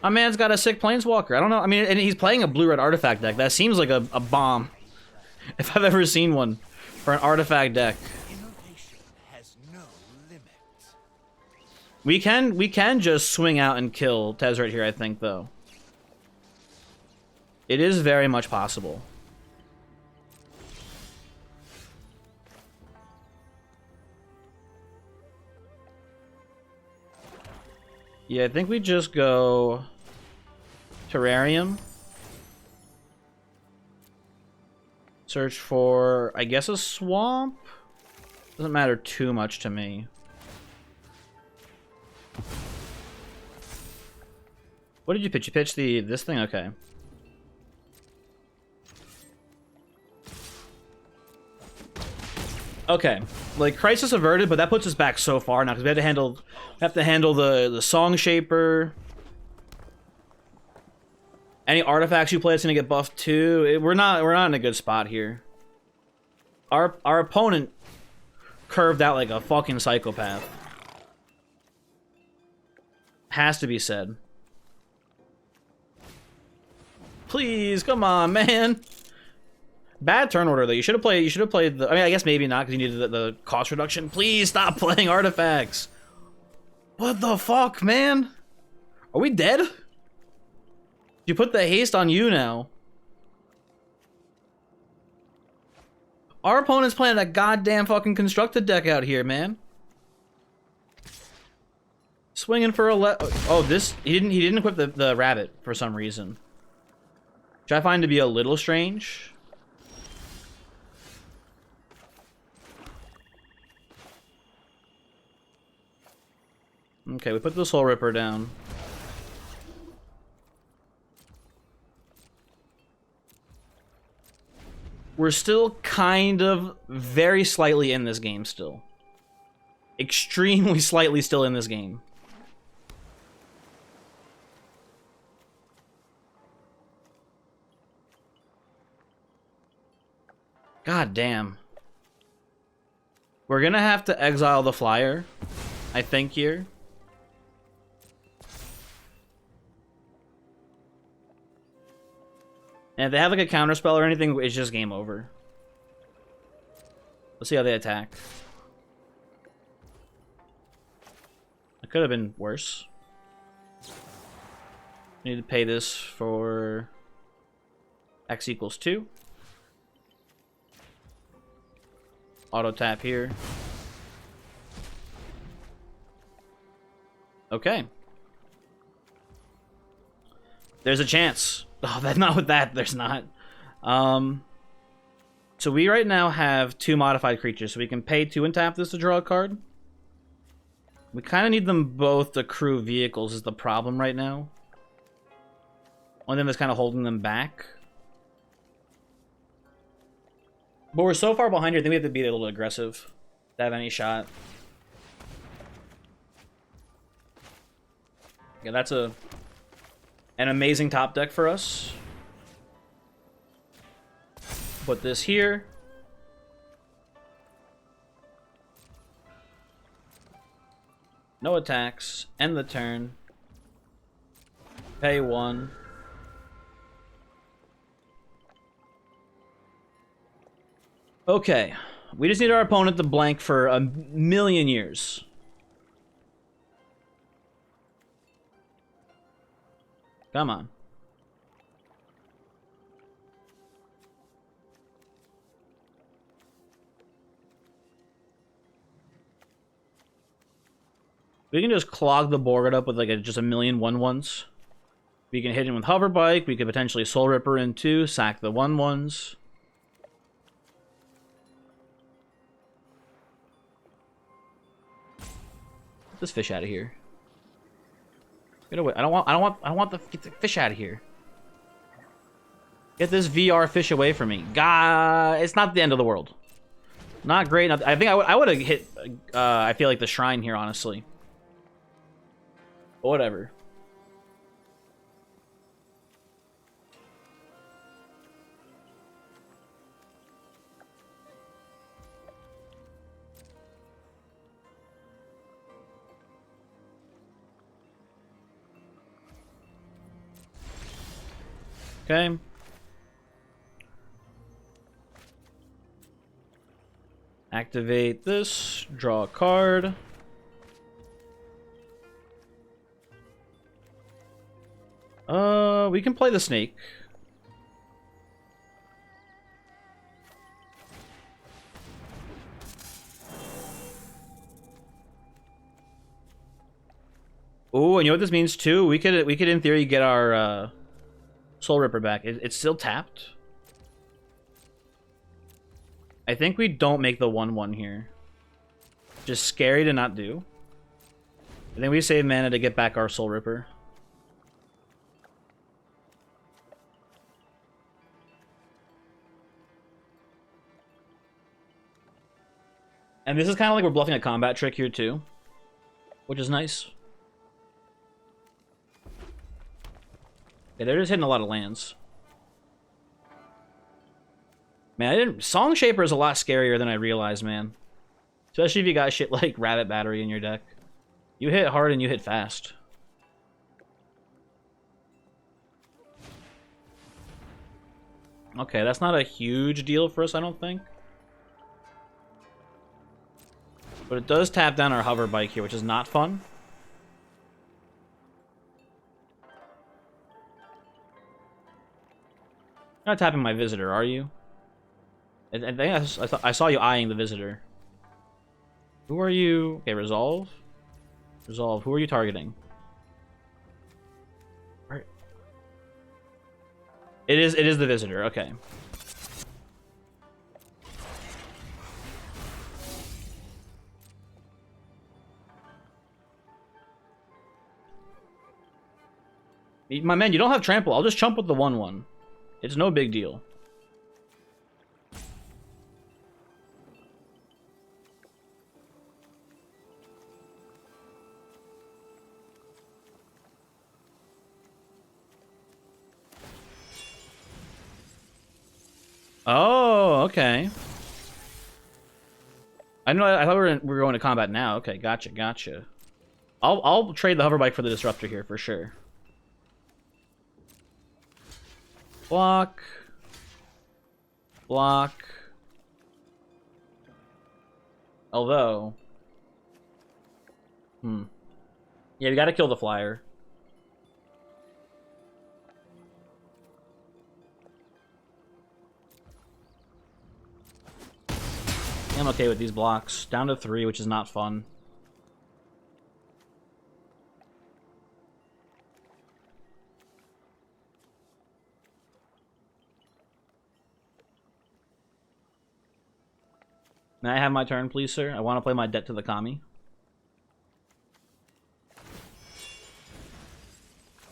Speaker 1: My man's got a sick Planeswalker. I don't know. I mean, and he's playing a blue-red artifact deck. That seems like a bomb. If I've ever seen one for an artifact deck.
Speaker 2: Innovation has no limit.
Speaker 1: We can just swing out and kill Tezzeret here, I think, though. It is very much possible. Yeah, I think we just go Terrarium. Search for, I guess, a swamp? Doesn't matter too much to me. What did you pitch? You pitched this thing? Okay. Okay, like Crisis averted, but that puts us back so far now because we have to handle the Song Shaper. Any artifacts you play is gonna get buffed too. We're not in a good spot here. Our opponent curved out like a fucking psychopath. Has to be said. Please, come on, man. Bad turn order though. You should have played the. I mean, I guess maybe not because you needed the cost reduction. Please stop playing artifacts. What the fuck, man? Are we dead? You put the haste on you now. Our opponent's playing a goddamn fucking constructed deck out here, man. Swinging for oh, this he didn't equip the rabbit for some reason, which I find to be a little strange. Okay, we put the Soul Ripper down. We're still kind of very slightly in this game still. Extremely slightly still in this game. God damn. We're gonna have to exile the flyer, I think, here. And if they have like a counter spell or anything, it's just game over. Let's see how they attack. It could have been worse. Need to pay this for X equals 2. Auto tap here. Okay. There's a chance. Oh, that's not with that. There's not. So we right now have 2 modified creatures, so we can pay 2 and tap this to draw a card. We kind of need them both to crew vehicles is the problem right now. Only thing that's kind of holding them back. But we're so far behind here, I think we have to be a little aggressive to have any shot. Yeah, that's an amazing top deck for us. Put this here. No attacks. End the turn. Pay 1. Okay. We just need our opponent to blank for a million years. Come on. We can just clog the board up with like just a million 1/1s. We can hit him with Hover Bike. We could potentially Soul Ripper in 2, sack the 1/1s. Get this fish out of here. Get away! I don't want get the fish out of here. Get this VR fish away from me. God, it's not the end of the world. Not great. I think I would have hit. I feel like the shrine here, honestly. But whatever. Okay. Activate this. Draw a card. We can play the snake. Oh, and you know what this means too? We could in theory get our Soul Ripper back. It's still tapped. I think we don't make the 1/1 here. Just scary to not do. I think we save mana to get back our Soul Ripper. And this is kind of like we're bluffing a combat trick here too, which is nice. Yeah, they're just hitting a lot of lands. Man, Song Shaper is a lot scarier than I realized, man. Especially if you got shit like Rabbit Battery in your deck. You hit hard and you hit fast. Okay, that's not a huge deal for us, I don't think. But it does tap down our Hover Bike here, which is not fun. You're not tapping my Visitor, are you? I think I saw you eyeing the Visitor. Who are you? Okay, Resolve. Resolve. Who are you targeting? Where? It is the Visitor. Okay. My man, you don't have trample. I'll just chump with the 1/1. It's no big deal. Oh, okay. I know. I thought we were going to combat now. Okay, gotcha, gotcha. I'll trade the hover bike for the disruptor here for sure. Block. Block. Although, yeah, we gotta kill the flyer. I'm okay with these blocks. Down to 3, which is not fun. May I have my turn, please, sir? I want to play my debt to the Kami.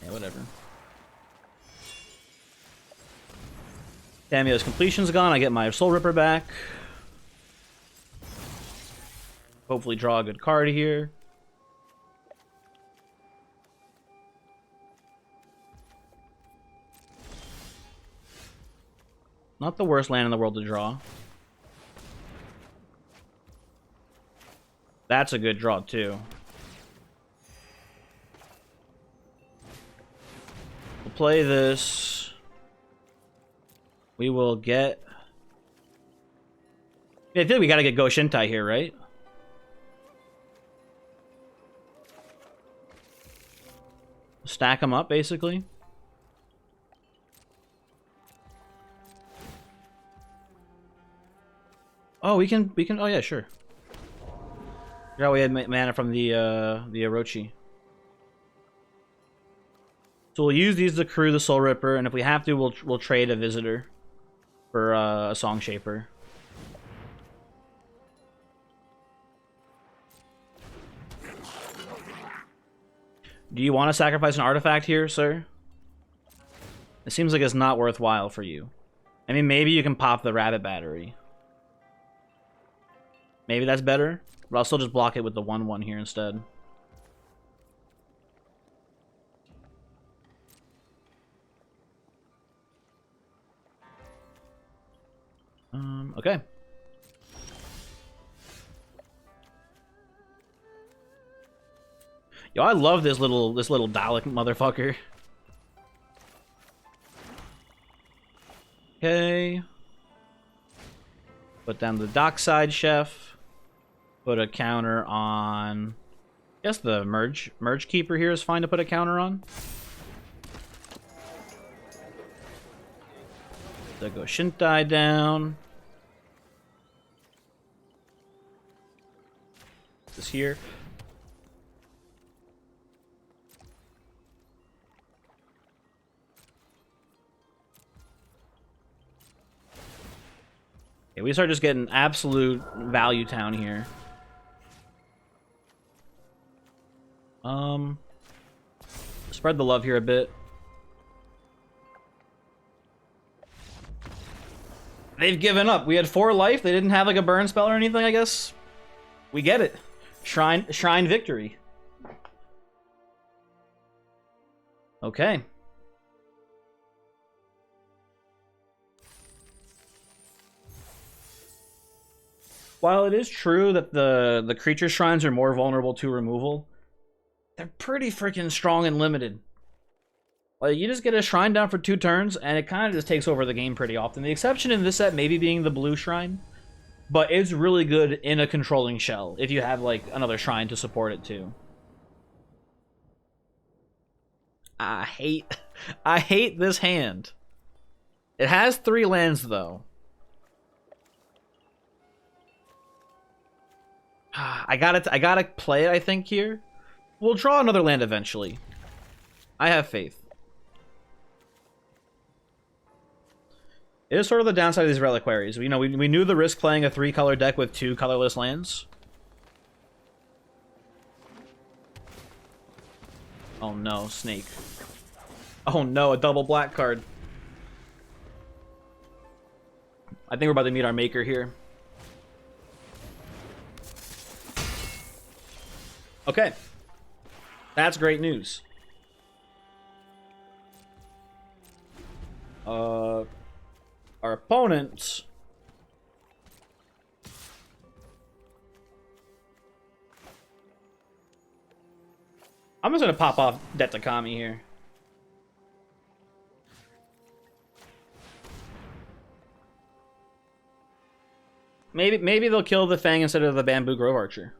Speaker 1: Yeah, whatever. Camio's completion's gone. I get my Soul Ripper back. Hopefully draw a good card here. Not the worst land in the world to draw. That's a good draw, too. We'll play this. We will get... Yeah, I feel like we gotta get Go Shintai here, right? Stack them up, basically. Oh, we can, oh yeah, sure. Yeah, we had mana from the Orochi. So we'll use these to crew the Soul Ripper, and if we have to, we'll trade a Visitor for a Song Shaper. Do you want to sacrifice an artifact here, sir? It seems like it's not worthwhile for you. I mean, maybe you can pop the Rabbit Battery. Maybe that's better, but I'll still just block it with the 1/1 here instead. Okay. Yo, I love this little Dalek motherfucker. Okay. Put down the Dockside Chef. Put a counter on... I guess the Merge Keeper here is fine to put a counter on. So go Shintai down. This here. Okay, we start just getting absolute value town here. Spread the love here a bit. They've given up. We had 4 life. They didn't have like a burn spell or anything, I guess. We get it. Shrine victory. Okay. While it is true that the creature shrines are more vulnerable to removal, they're pretty freaking strong and limited. Like, you just get a shrine down for 2 turns, and it kind of just takes over the game pretty often. The exception in this set maybe being the blue shrine, but it's really good in a controlling shell if you have, like, another shrine to support it too. I hate this hand. It has 3 lands, though. I gotta play it, I think, here. We'll draw another land eventually. I have faith. It is sort of the downside of these reliquaries. You know, we knew the risk playing a 3-color deck with 2 colorless lands. Oh no, Snake. Oh no, a double black card. I think we're about to meet our maker here. Okay. That's great news. Our opponent I'm just gonna pop off Detakami here. Maybe they'll kill the Fang instead of the Bamboo Grove Archer.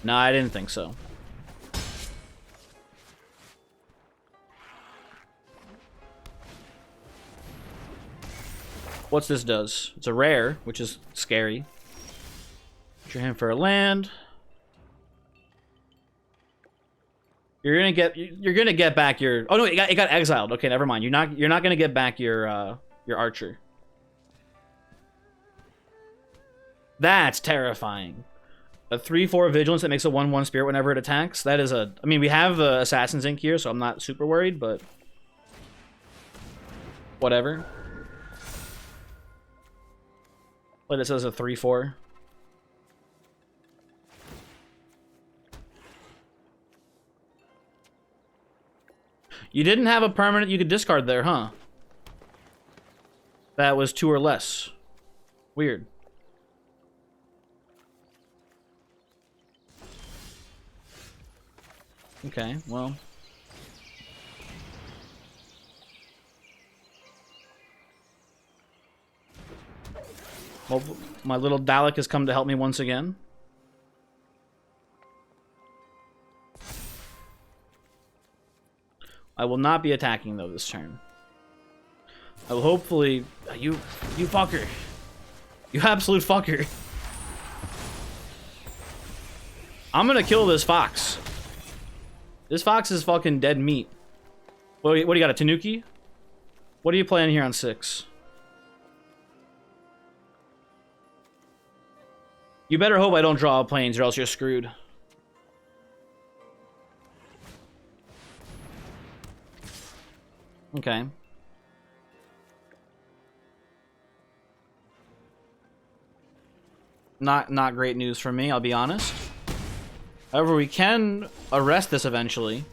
Speaker 1: No, I didn't think so. What's this does? It's a rare, which is scary. Put your hand for a land. You're gonna get back your. Oh no, it got exiled. Okay, never mind. You're not gonna get back your archer. That's terrifying. A 3/4 vigilance that makes a 1/1 spirit whenever it attacks. That is a. I mean, we have Assassin's Ink here, so I'm not super worried, but whatever. But this is a 3/4. You didn't have a permanent you could discard there, huh? That was 2 or less. Weird. Okay, well. Well, my little Dalek has come to help me once again. I will not be attacking, though, this turn. I will hopefully... You fucker. You absolute fucker. I'm gonna kill this fox. This fox is fucking dead meat. What do you got, a Tanuki? What are you playing here on 6? You better hope I don't draw planes or else you're screwed. Okay. Not great news for me, I'll be honest. However, we can arrest this eventually.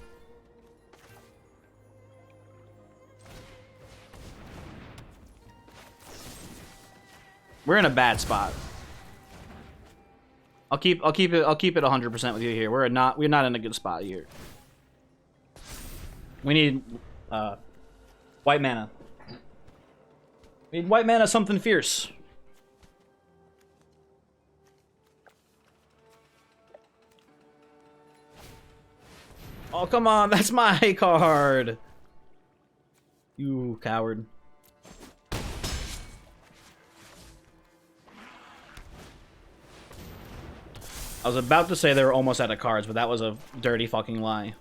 Speaker 1: We're in a bad spot. I'll keep it 100% with you here. We're not in a good spot here. We need white mana. We need white mana, something fierce. Oh, come on, that's my card. You coward. I was about to say they were almost out of cards, but that was a dirty fucking lie.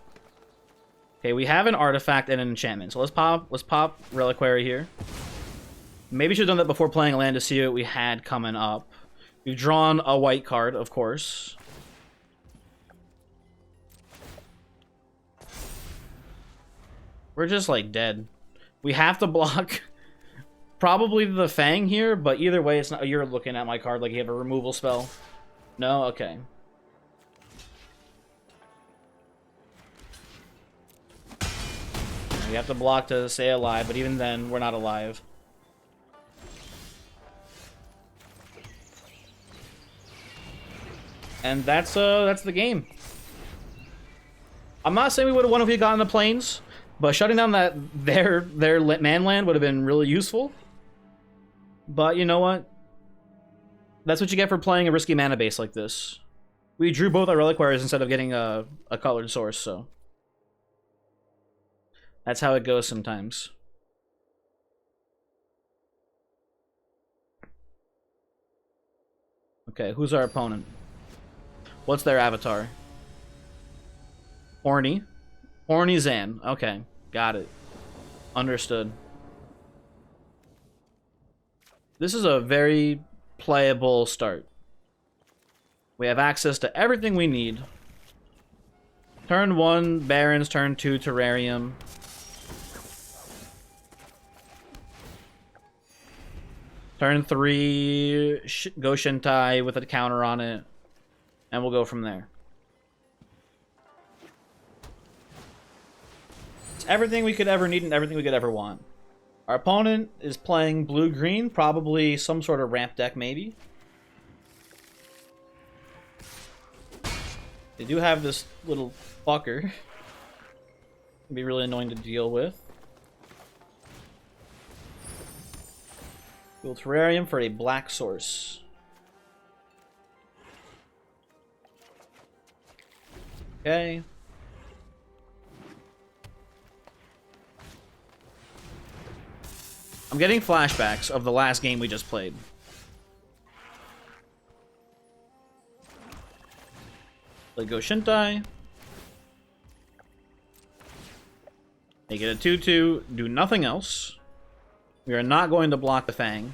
Speaker 1: Okay, we have an artifact and an enchantment. So let's pop Reliquary here. Maybe should have done that before playing a land to see what we had coming up. We've drawn a white card, of course. We're just like dead. We have to block probably the Fang here, but either way, it's not. You're looking at my card like you have a removal spell. No, okay. We have to block to stay alive, but even then, we're not alive. And that's the game. I'm not saying we would have won if we had gotten the planes, but shutting down their man land would have been really useful. But you know what? That's what you get for playing a risky mana base like this. We drew both our reliquaries instead of getting a colored source, so that's how it goes sometimes. Okay, who's our opponent? What's their avatar? Horny. Horny Zan. Okay, got it. Understood. This is a very playable start. We have access to everything we need. Turn 1, Barrens. Turn 2, Terrarium. Turn 3, go Shintai with a counter on it. And we'll go from there. It's everything we could ever need and everything we could ever want. Our opponent is playing blue-green, probably some sort of ramp deck, maybe. They do have this little fucker. Can be really annoying to deal with. Build terrarium for a black source. Okay. I'm getting flashbacks of the last game we just played. Let go Shintai. Make it a 2-2. Do nothing else. We are not going to block the Fang.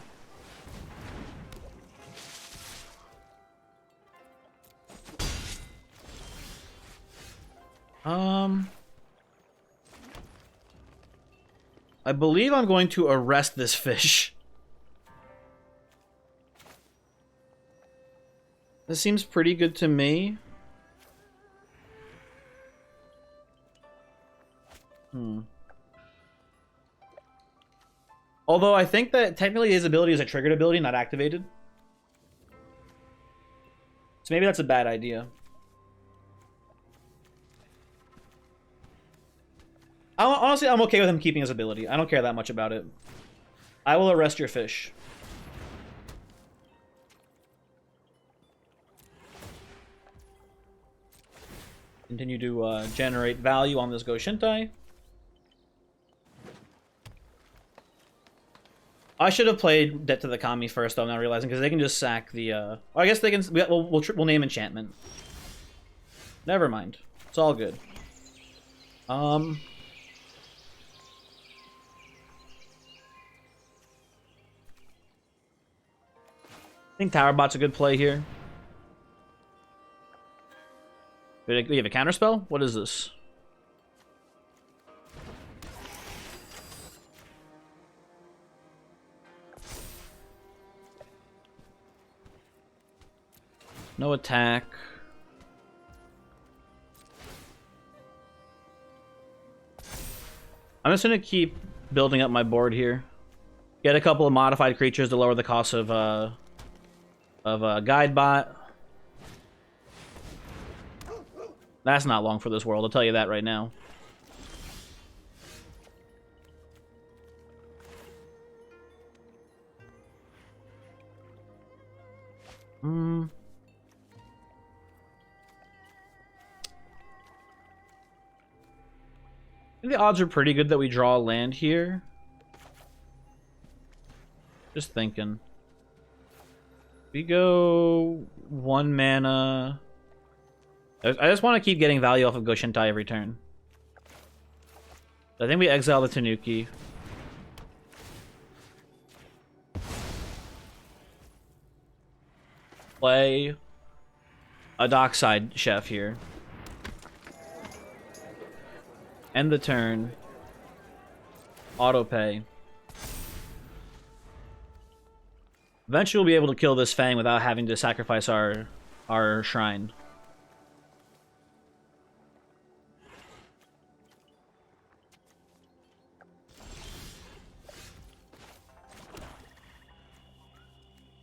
Speaker 1: I believe I'm going to arrest this fish. This seems pretty good to me. Although I think that technically his ability is a triggered ability, not activated. So maybe that's a bad idea. Honestly, I'm okay with him keeping his ability. I don't care that much about it. I will arrest your fish. Continue to generate value on this Go Shintai. I should have played Debt to the Kami first, though, I'm not realizing, because they can just sack the, I guess they can, we'll name enchantment. Never mind. It's all good. I think Tower Bot's a good play here. Do you have a counterspell? What is this? No attack. I'm just gonna keep building up my board here. Get a couple of modified creatures to lower the cost of guide bot. That's not long for this world, I'll tell you that right now. I think the odds are pretty good that we draw a land here. Just thinking. We go 1 mana. I just want to keep getting value off of Go Shintai every turn. I think we exile the Tanuki. Play a Dockside Chef here. End the turn. Auto pay. Eventually we'll be able to kill this Fang without having to sacrifice our shrine.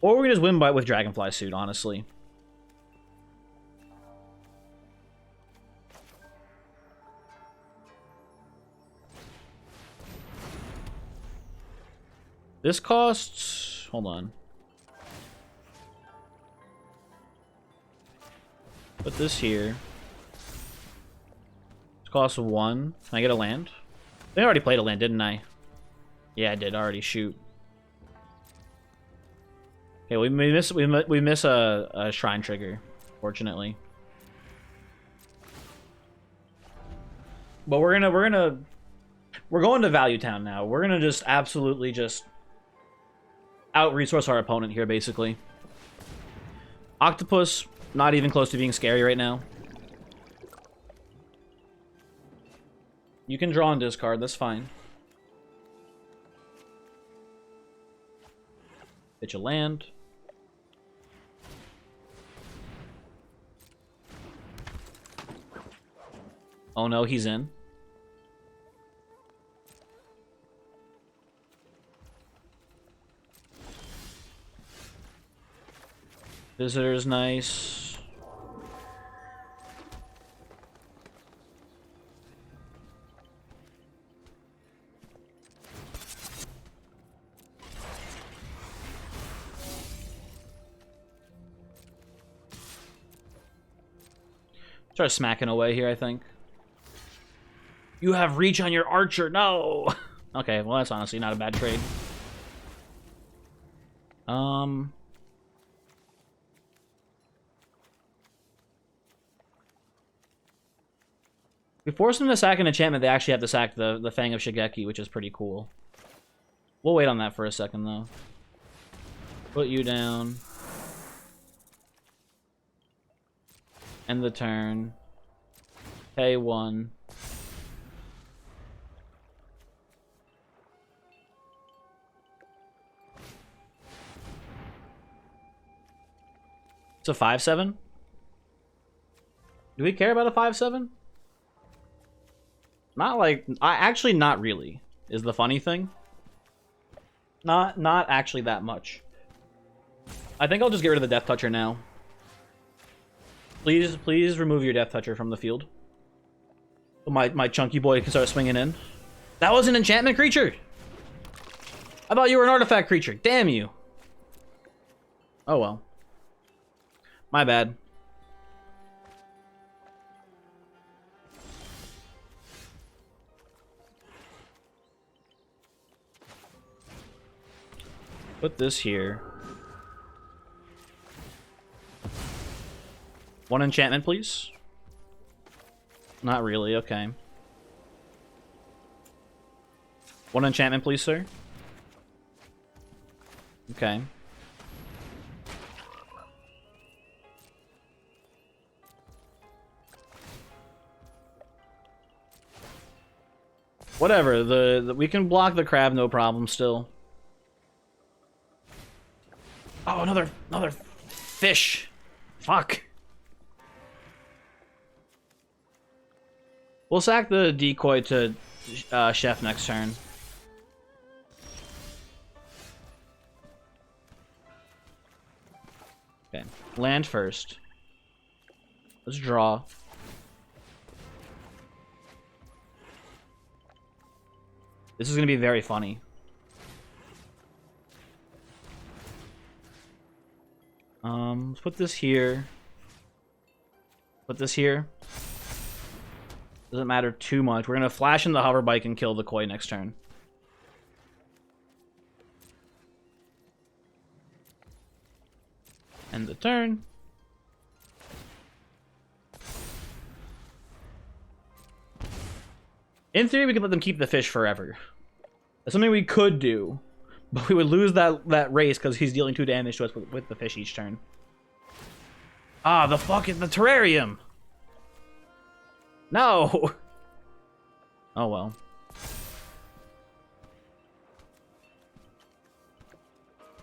Speaker 1: Or we can just win by with Dragonfly Suit, honestly. This costs... Hold on. Put this here. This costs 1. Can I get a land? I already played a land, didn't I? Yeah, I did already. Shoot. Okay, we miss a shrine trigger, fortunately. But we're going to Value Town now. We're gonna just absolutely just out-resource our opponent here, basically. Octopus, not even close to being scary right now. You can draw and discard, that's fine. Pitch a land. Oh no, he's in. Visitor's nice. Start smacking away here, I think. You have reach on your archer. No! Okay, well, that's honestly not a bad trade. We force them to sack an enchantment, they actually have to sack the Fang of Shigeki, which is pretty cool. We'll wait on that for a second, though. Put you down. End the turn. Pay 1. It's a 5/7? Do we care about a 5/7? Not like... actually, not really, is the funny thing. Not actually that much. I think I'll just get rid of the Death Toucher now. Please remove your Death Toucher from the field. My chunky boy can start swinging in. That was an enchantment creature! I thought you were an artifact creature. Damn you. Oh well. My bad. Put this here. 1 enchantment, please. Not really, okay. 1 enchantment, please, sir. Okay. Whatever, we can block the crab, no problem still. Oh, another fish. Fuck. We'll sack the decoy to Chef next turn. Okay, land first. Let's draw. This is gonna be very funny. Let's put this here. Put this here. Doesn't matter too much. We're gonna flash in the hover bike and kill the koi next turn. End the turn. In theory, we could let them keep the fish forever. That's something we could do. But we would lose that race because he's dealing 2 damage to us with the fish each turn. Ah, the terrarium! No! Oh well.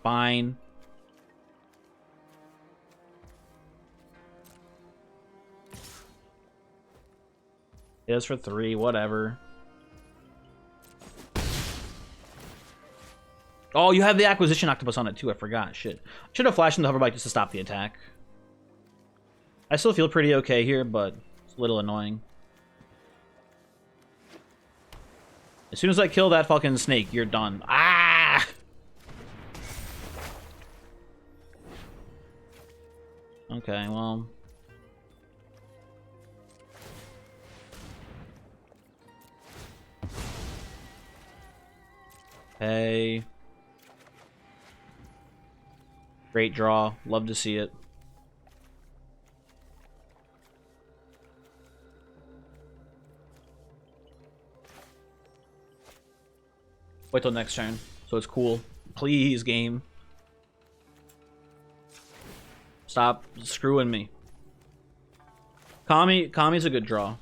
Speaker 1: Fine. It is for 3, whatever. Oh, you have the Acquisition Octopus on it too, I forgot. Shit. Should have flashed in the hover bike just to stop the attack. I still feel pretty okay here, but it's a little annoying. As soon as I kill that fucking snake, you're done. Ah! Okay, well... Hey. Great draw. Love to see it. Wait till next turn, so it's cool. Please, game. Stop screwing me. Kami's a good draw.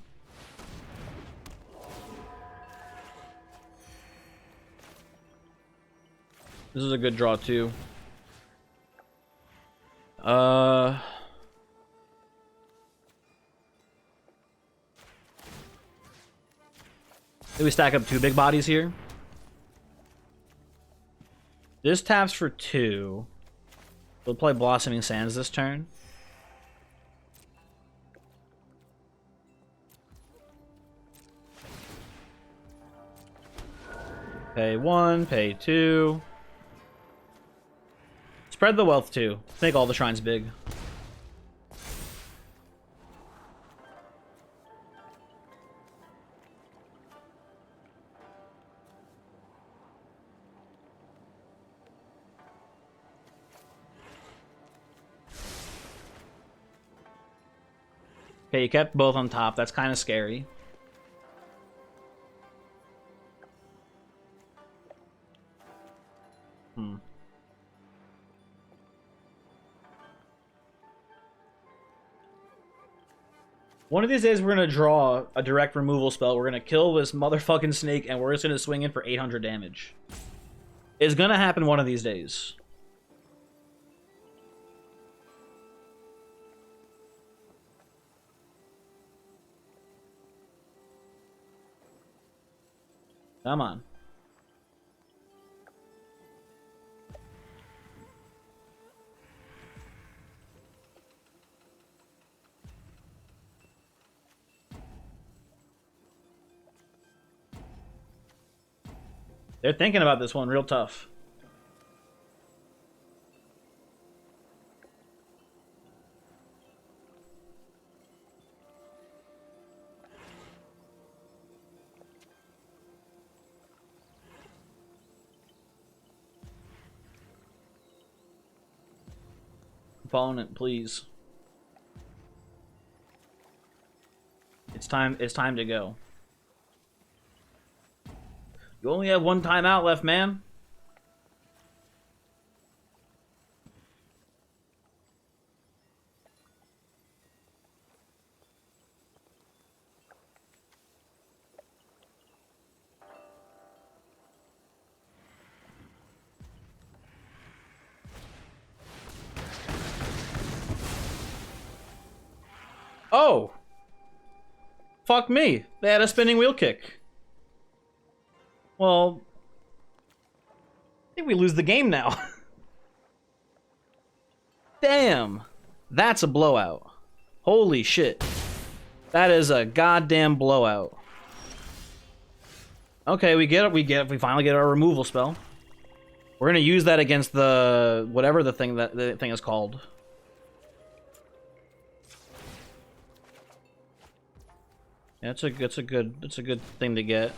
Speaker 1: This is a good draw too. Did we stack up 2 big bodies here? This taps for 2. We'll play Blossoming Sands this turn. Pay 1, pay 2. Spread the wealth too. Make all the shrines big. Okay, you kept both on top. That's kind of scary. One of these days, we're going to draw a direct removal spell. We're going to kill this motherfucking snake, and we're just going to swing in for 800 damage. It's going to happen one of these days. Come on. They're thinking about this one real tough. Opponent, please. It's time to go. You only have one timeout left, man. Oh! Fuck me. They had a spinning wheel kick. Well, I think we lose the game now. Damn. That's a blowout. Holy shit. That is a goddamn blowout. Okay, we finally get our removal spell. We're gonna use that against the whatever the thing is called. Yeah, it's a good thing to get.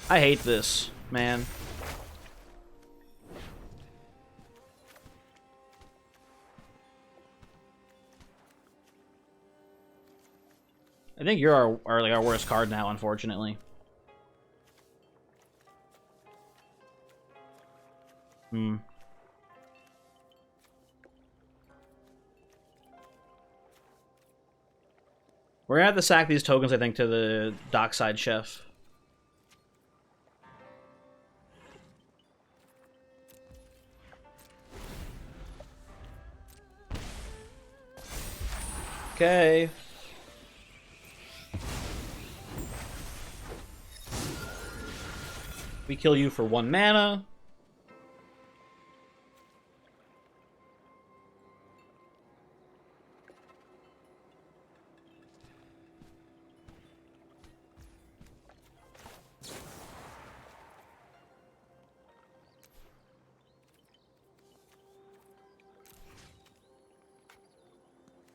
Speaker 1: I hate this, man. I think you're our worst card now, unfortunately. We're gonna have to sack these tokens, I think, to the dockside chef. Okay. We kill you for 1 mana.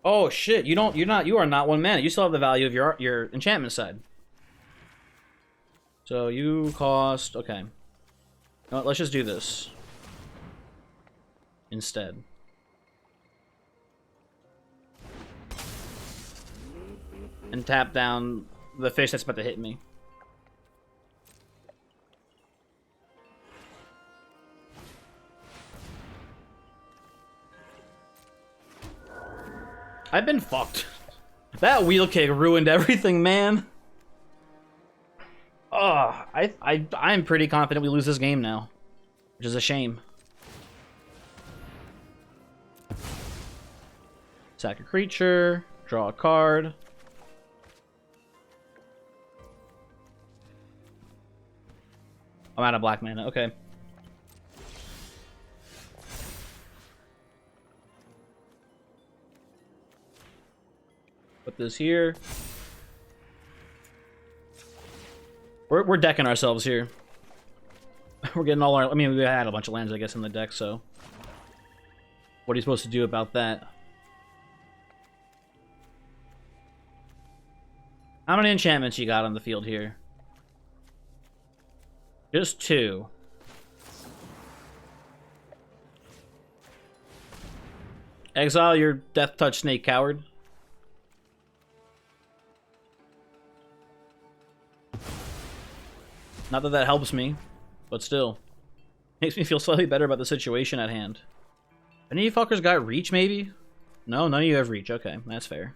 Speaker 1: Oh shit, you are not 1 mana. You still have the value of your enchantment side. So you cost, okay. No, let's just do this instead. And tap down the fish that's about to hit me. I've been fucked. That wheel kick ruined everything, man. Ugh, I'm pretty confident we lose this game now, which is a shame. Sack a creature, draw a card. I'm out of black mana, okay. Put this here. We're decking ourselves here. We're getting all our... I mean, we had a bunch of lands, I guess, in the deck, so... What are you supposed to do about that? How many enchantments you got on the field here? Just 2. Exile your Death Touch Snake, coward. Not that that helps me, but still. Makes me feel slightly better about the situation at hand. Any of you fuckers got reach, maybe? No, none of you have reach. Okay, that's fair.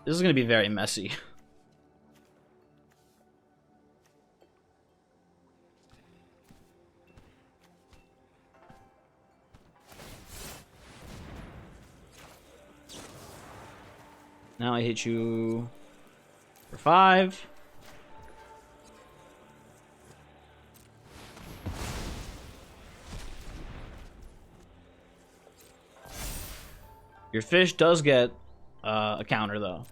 Speaker 1: This is going to be very messy. Now I hit you for 5. Your fish does get a counter, though.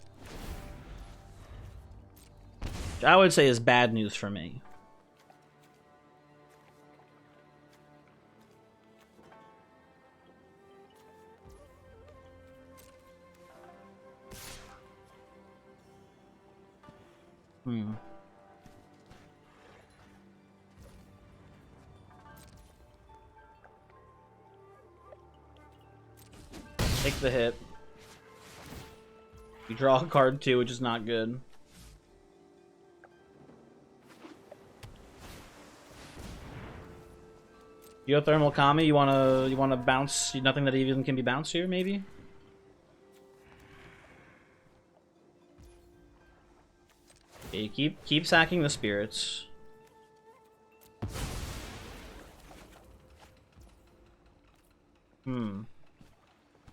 Speaker 1: Which I would say is bad news for me. Take the hit. You draw a card too, which is not good. Geothermal Kami, you wanna bounce nothing that even can be bounced here, maybe? Okay, keep sacking the spirits.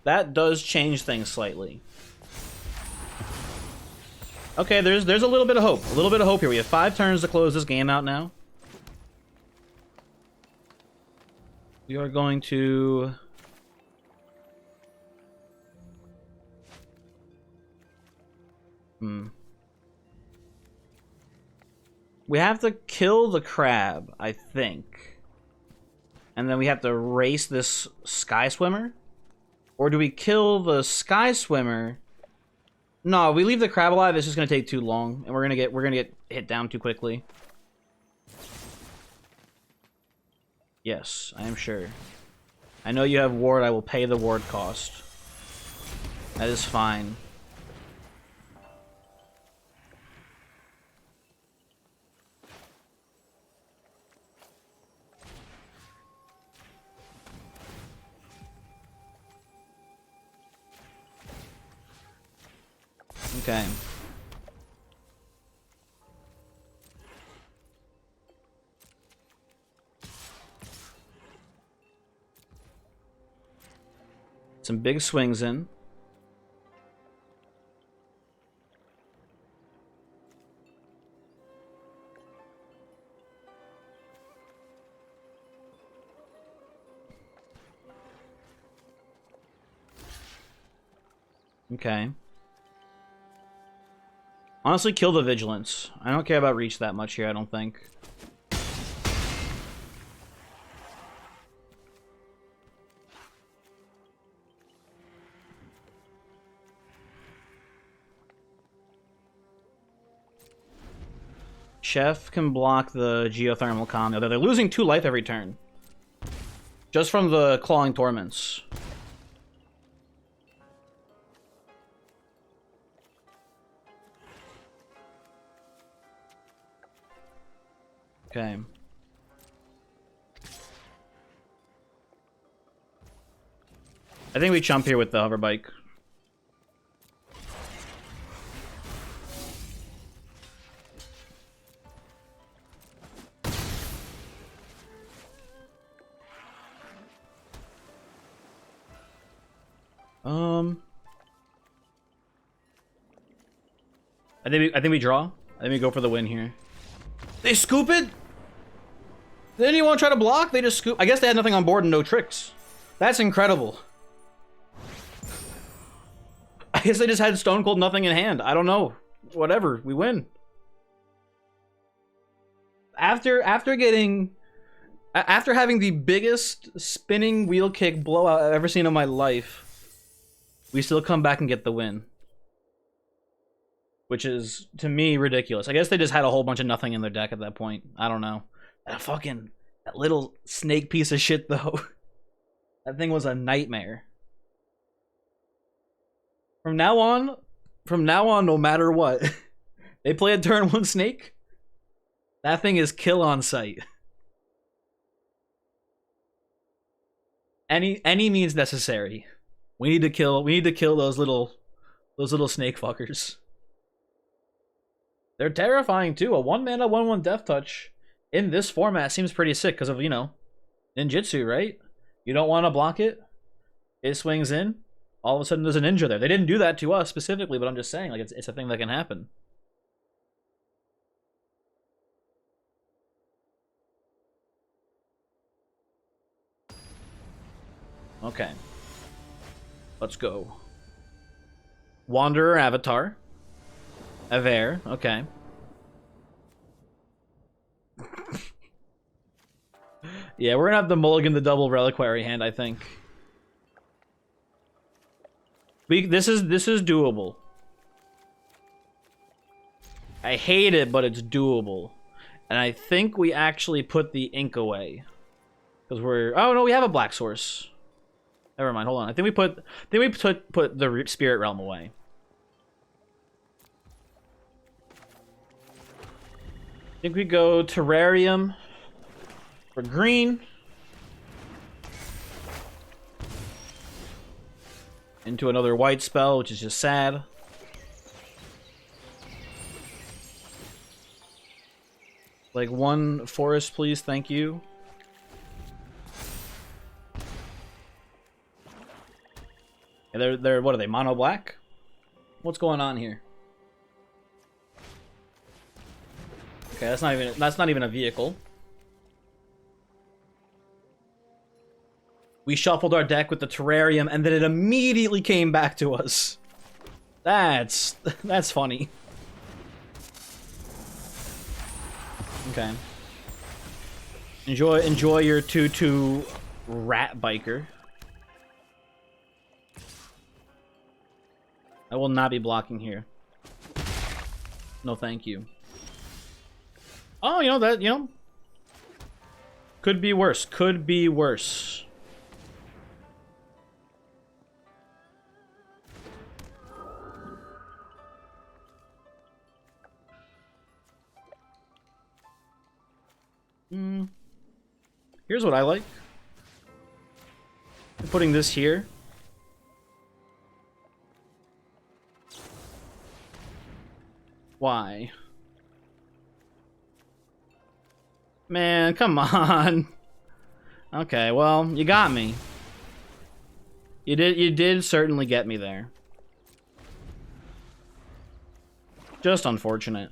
Speaker 1: That does change things slightly. Okay, there's a little bit of hope. A little bit of hope here. We have 5 turns to close this game out now. We are going to... We have to kill the crab, I think. And then we have to race this sky swimmer? Or do we kill the sky swimmer? No, we leave the crab alive, it's just gonna take too long, and we're gonna get hit down too quickly. Yes, I am sure. I know you have ward, I will pay the ward cost. That is fine. Okay. Some big swings in. Okay. Honestly, kill the vigilance. I don't care about reach that much here, I don't think. Chef can block the geothermal Kami, although they're losing 2 life every turn. Just from the clawing torments. Okay. I think we jump here with the hover bike. I think we draw. I think we go for the win here. They scoop it? Did anyone try to block? They just scoop. I guess they had nothing on board and no tricks. That's incredible. I guess they just had Stone Cold nothing in hand. I don't know. Whatever. We win. After getting After having the biggest spinning wheel kick blowout I've ever seen in my life, we still come back and get the win. Which is, to me, ridiculous. I guess they just had a whole bunch of nothing in their deck at that point. I don't know. That little snake piece of shit, though. That thing was a nightmare. From now on, no matter what, they play a turn 1 snake, that thing is kill on sight. Any means necessary. We need to kill those little snake fuckers. They're terrifying too. A 1-mana 1/1 Death Touch in this format seems pretty sick because of, you know, ninjutsu, right? You don't want to block it. It swings in. All of a sudden there's a ninja there. They didn't do that to us specifically, but I'm just saying, like, it's a thing that can happen. Okay. Let's go. Wanderer Avatar. Aver, okay. Yeah, we're gonna have to mulligan the double reliquary hand, I think. This is doable. I hate it, but it's doable. And I think we actually put the ink away. Because we're... Oh, no, we have a black source. Never mind, hold on. I think we put the Spirit Realm away. I think we go Terrarium for green. Into another white spell, which is just sad. Like 1 forest, please, thank you. And they're what are they, mono black? What's going on here? Okay, that's not even a vehicle. We shuffled our deck with the Terrarium, and then it immediately came back to us. That's funny. Okay. Enjoy your 2/2 rat biker. I will not be blocking here. No, thank you. Oh, could be worse. Could be worse. Here's what I like. I'm putting this here. Why? Man, come on. Okay, well, you got me. You did certainly get me there. Just unfortunate.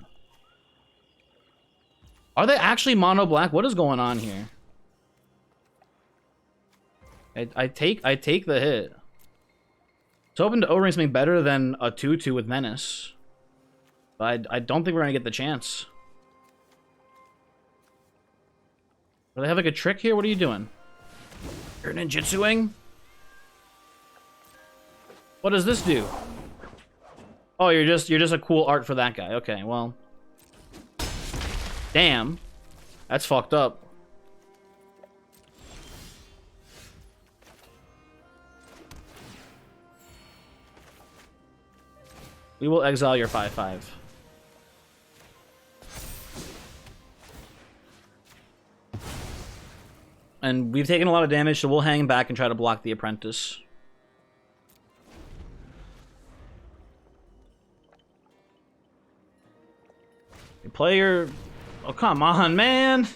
Speaker 1: Are they actually mono black? What is going on here? I take the hit. It's hoping to O-ring something better than a 2/2 with Menace. But I don't think we're gonna get the chance. Do they have like a trick here? What are you doing? You're ninjutsuing? What does this do? Oh, you're just a cool art for that guy. Okay, well. Damn. That's fucked up. We will exile your 5/5. And we've taken a lot of damage, so we'll hang back and try to block the apprentice. Your player... Oh, come on, man!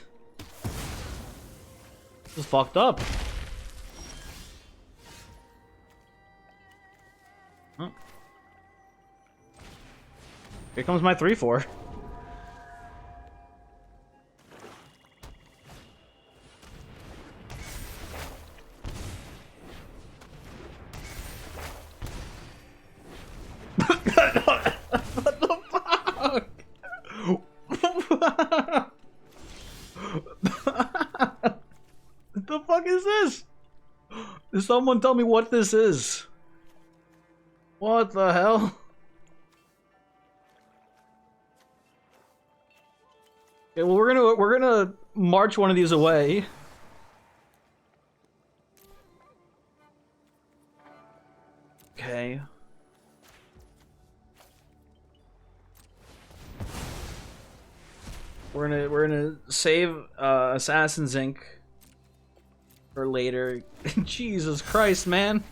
Speaker 1: This is fucked up. Huh. Here comes my 3/4. What the fuck? fuck is this? Someone tell me what this is. What the hell? Okay, well we're gonna march one of these away. Okay. We're gonna save Assassin's Inc. for later. Jesus Christ, man.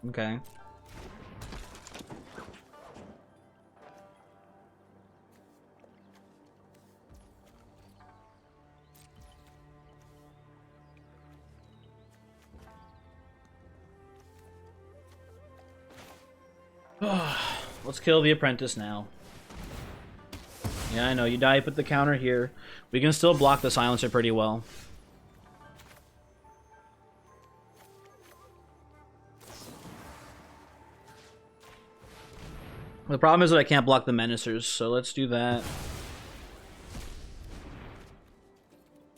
Speaker 1: Okay. Let's kill the apprentice now. Yeah, I know. You die, put the counter here. We can still block the silencer pretty well. The problem is that I can't block the menacers, so let's do that.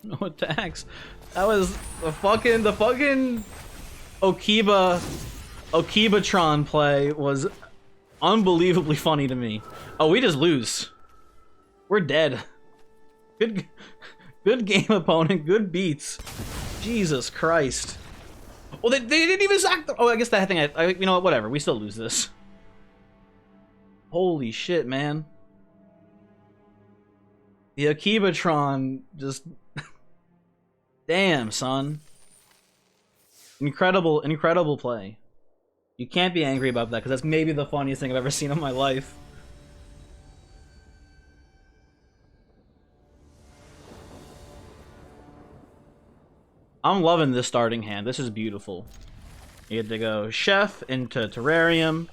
Speaker 1: No attacks. That was the fucking Okibatron play was unbelievably funny to me. Oh, we just lose. We're dead. Good game, opponent. Good beats. Jesus Christ. Well, they didn't even sack the... Oh, I guess that thing... you know what? Whatever. We still lose this. Holy shit, man. The Akibatron just... Damn, son. Incredible play. You can't be angry about that, because that's maybe the funniest thing I've ever seen in my life. I'm loving this starting hand. This is beautiful. You get to go Chef into Terrarium,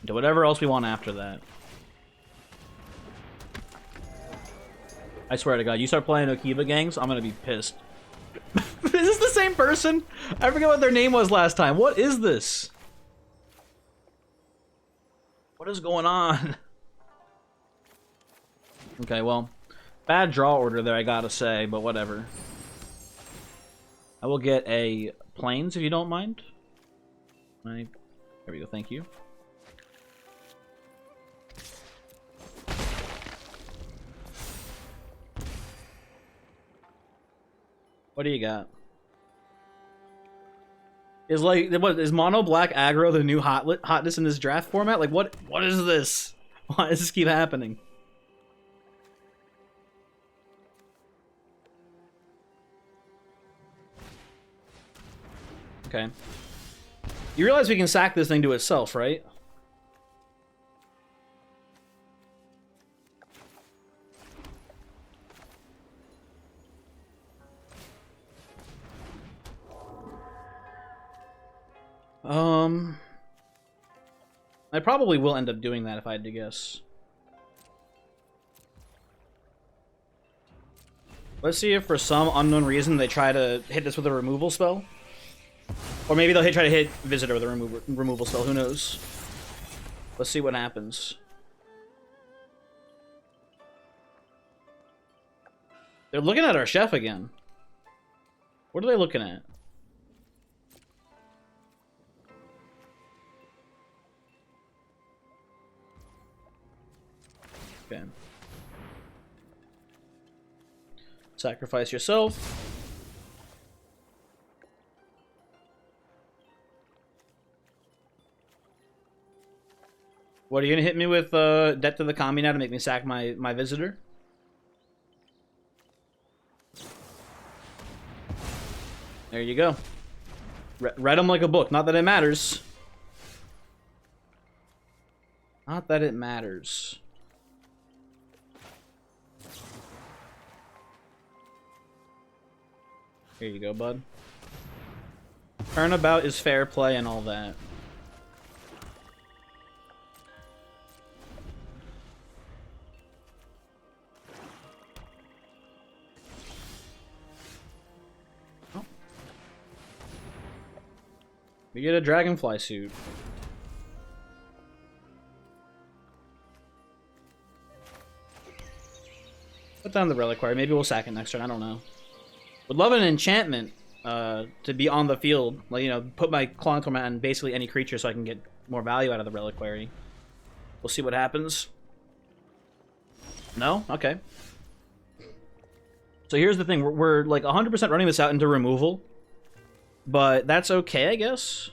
Speaker 1: into whatever else we want after that. I swear to God, you start playing Okiba gangs, I'm gonna be pissed. Is this the same person? I forget what their name was last time. What is this? What is going on? Okay, well, bad draw order there, I gotta say, but whatever. I will get a plains if you don't mind. There we go, thank you. What do you got? Is like what is mono black aggro the new hotness in this draft format? Like what is this? Why does this keep happening? Okay. You realize we can sack this thing to itself, right? I probably will end up doing that if I had to guess. Let's see if for some unknown reason they try to hit this with a removal spell. Or maybe they'll try to hit Visitor with a removal spell, who knows. Let's see what happens. They're looking at our chef again. What are they looking at? Okay. Sacrifice yourself. What, are you gonna hit me with Debt to the Kami now to make me sack my Visitor? There you go. Read them like a book. Not that it matters. Not that it matters. Here you go, bud. Turnabout is fair play and all that. Oh. We get a dragonfly suit. Put down the Reliquary. Maybe we'll sack it next turn. I don't know. Would love an enchantment to be on the field. Like, you know, put my Clawing Torment on basically any creature so I can get more value out of the Reliquary. We'll see what happens. No? Okay. So here's the thing. We're like 100% running this out into removal. But that's okay, I guess.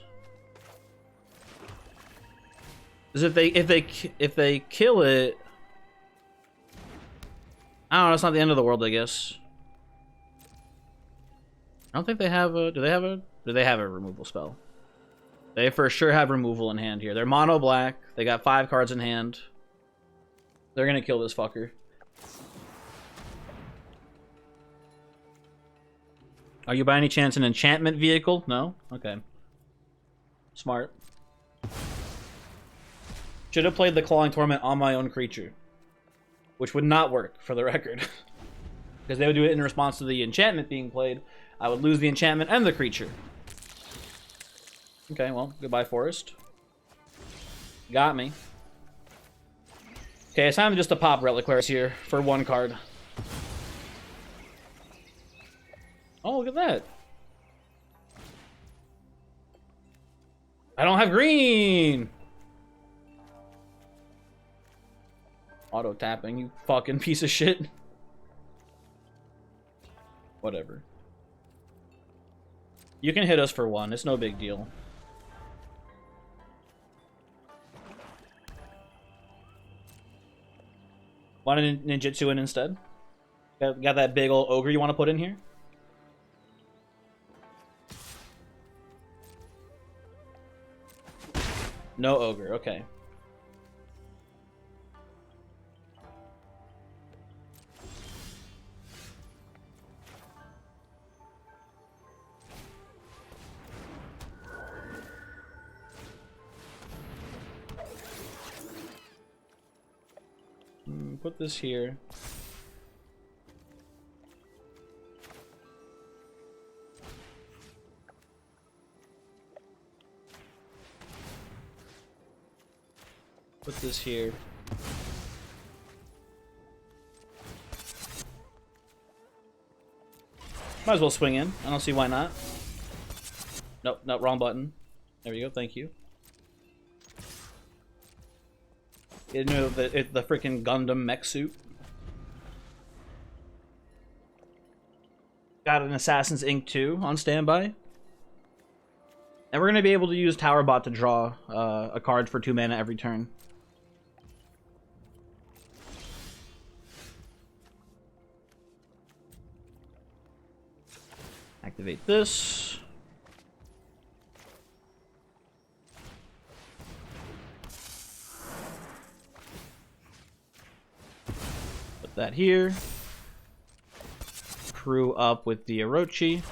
Speaker 1: Because if they kill it, I don't know. It's not the end of the world, I guess. I don't think they have a. Do they have a removal spell? They for sure have removal in hand here. They're mono black. They got 5 cards in hand. They're gonna kill this fucker. Are you by any chance an enchantment vehicle? No? Okay. Smart. Should have played the Clawing Torment on my own creature. Which would not work, for the record. Because they would do it in response to the enchantment being played. I would lose the enchantment and the creature. Okay, well, goodbye, Forest. Got me. Okay, it's time just to pop Reliquaries here for 1 card. Oh, look at that. I don't have green! Auto-tapping, you fucking piece of shit. Whatever. You can hit us for 1, it's no big deal. Want a ninjutsu in instead? Got that big old ogre you want to put in here? No ogre, okay. Put this here. Put this here. Might as well swing in. I don't see why not. Nope, nope, wrong button. There we go, thank you. You know, the freaking Gundam mech suit. Got an Assassin's Ink 2 on standby. And we're going to be able to use Tower Bot to draw a card for 2 mana every turn. Activate this. Put that here. Crew up with the Orochi.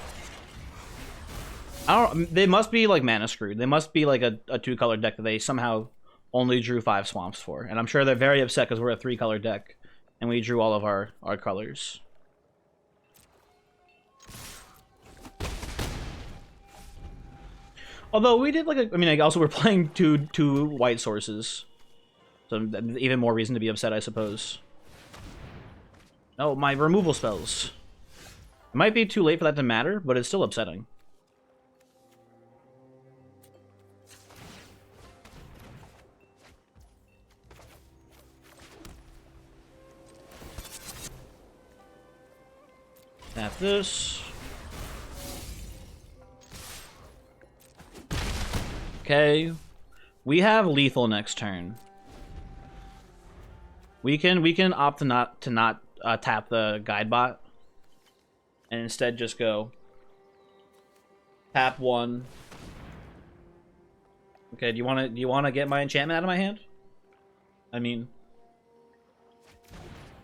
Speaker 1: I don't. They must be like mana screwed. They must be like a 2-color deck that they somehow only drew 5 swamps for. And I'm sure they're very upset because we're a 3-color deck and we drew all of our colors. Although we did like I mean, also we're playing two white sources, so even more reason to be upset, I suppose. Oh, my removal spells. It might be too late for that to matter, but it's still upsetting. Tap this. Okay, we have lethal next turn. We can opt to not tap the guide bot, and instead just go tap 1. Okay, do you want to get my enchantment out of my hand? I mean,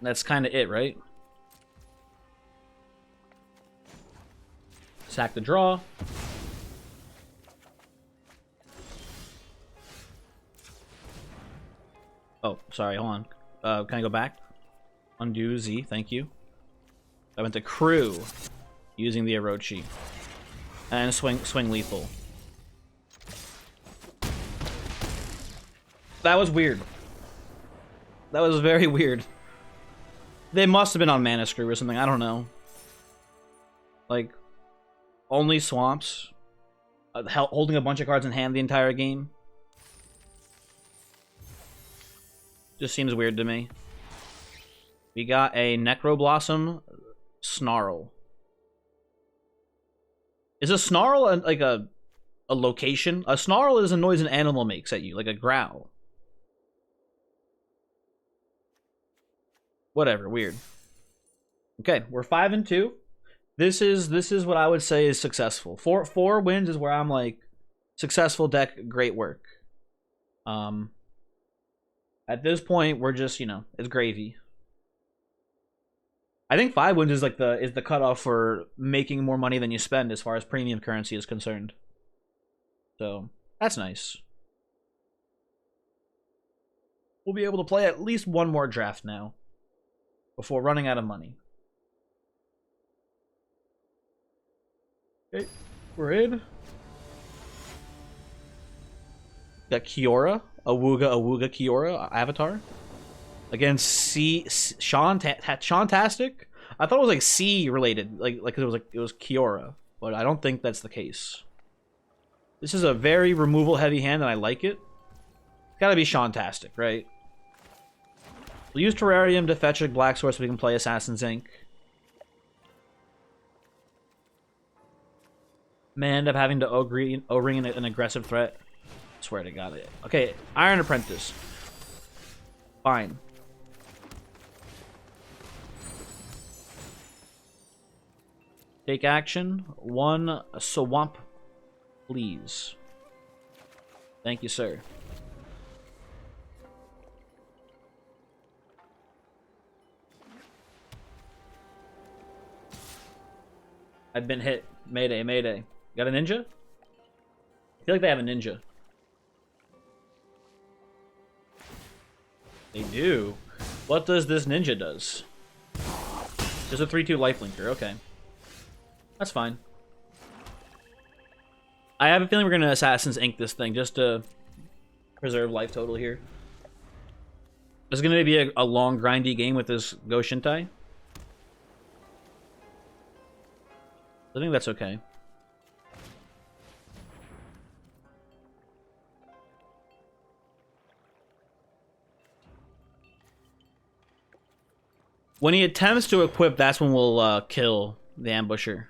Speaker 1: that's kind of it, right? Sack the draw. Oh, sorry, hold on. Can I go back? Undo Z, thank you. I went to crew using the Orochi. And swing lethal. That was weird. That was very weird. They must have been on Mana Screw or something. I don't know. Like, only swamps. Holding a bunch of cards in hand the entire game. Just seems weird to me. We got a Necroblossom Snarl. Is a snarl like a location? A snarl is a noise an animal makes at you, like a growl. Whatever, weird. Okay, we're 5-2. This is what I would say is successful. Four wins is where I'm like, successful deck, great work. At this point, we're just, you know, it's gravy. I think 5 wins is like the cutoff for making more money than you spend as far as premium currency is concerned. So that's nice. We'll be able to play at least one more draft now before running out of money. Okay, we're in. Got Kiora, Awuga Kiora avatar. Against Shantastic. I thought it was like C related, like it was Kiora, but I don't think that's the case. This is a very removal heavy hand, and I like it. It's gotta be Shantastic, right? We'll use Terrarium to fetch a black source so we can play Assassin's Ink. Man, end up having to O-ring an aggressive threat. I swear to God. Okay, Iron Apprentice. Fine. Take action. 1 swamp, please. Thank you, sir. I've been hit. Mayday, mayday. Got a ninja? I feel like they have a ninja. They do. What does this ninja does? Just a 3/2 lifelinker. Okay. That's fine. I have a feeling we're going to Assassin's Ink this thing just to preserve life total here. This is going to be a long, grindy game with this Go Shintai. I think that's okay. When he attempts to equip, that's when we'll kill the ambusher.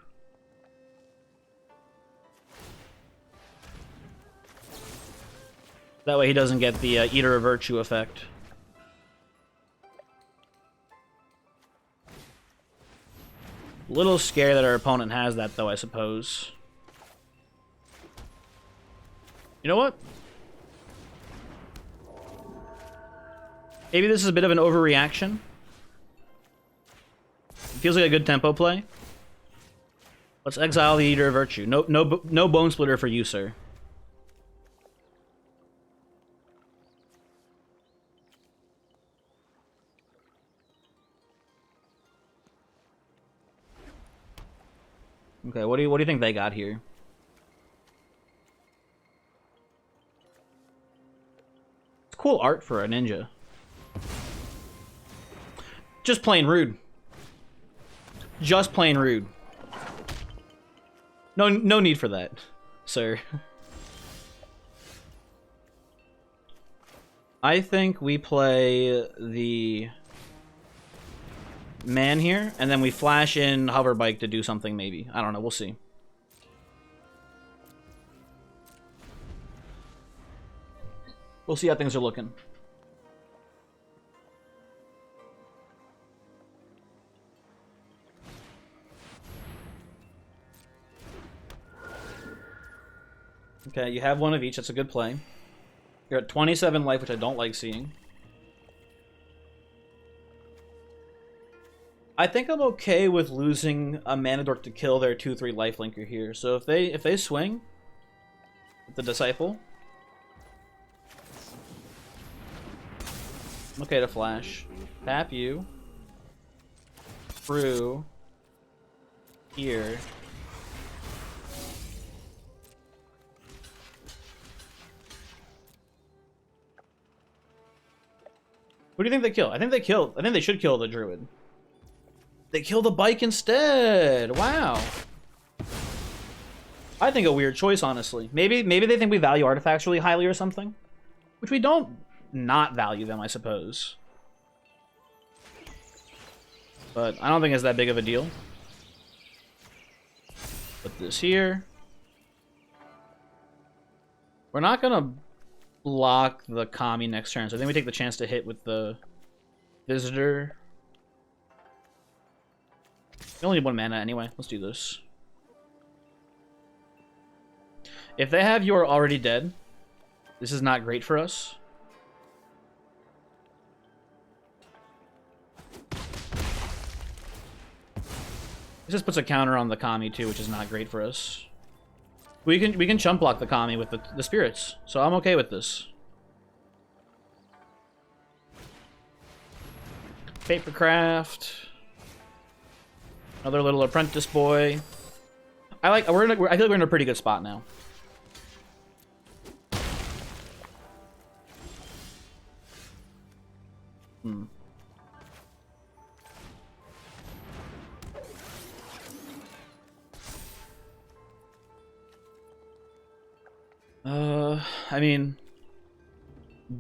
Speaker 1: That way he doesn't get the Eater of Virtue effect. Little scary that our opponent has that, though, I suppose. You know what? Maybe this is a bit of an overreaction. It feels like a good tempo play. Let's exile the Eater of Virtue. No Bone Splitter for you, sir. Okay, what do you think they got here? It's cool art for a ninja. Just plain rude. Just plain rude. No need for that, sir. I think we play the man here, and then we flash in Hoverbike to do something, maybe. I don't know, we'll see. We'll see how things are looking. Okay, you have one of each, that's a good play. You're at 27 life, which I don't like seeing. I think I'm okay with losing a Mana Dork to kill their 2/3 lifelinker here. So if they swing with the Disciple, I'm okay to flash. Tap you through here. Who do you think they kill? I think they should kill the Druid. They kill the bike instead. Wow. I think a weird choice, honestly. Maybe they think we value artifacts really highly or something. Which we don't not value them, I suppose. But I don't think it's that big of a deal. Put this here. We're not gonna block the Kami next turn, so I think we take the chance to hit with the Visitor. We only need 1 mana anyway. Let's do this. If they have You're Already Dead, this is not great for us. This just puts a counter on the Kami too, which is not great for us. We can chump block the Kami with the spirits, so I'm okay with this. Papercraft. Another little apprentice boy. I feel like we're in a pretty good spot now. I mean,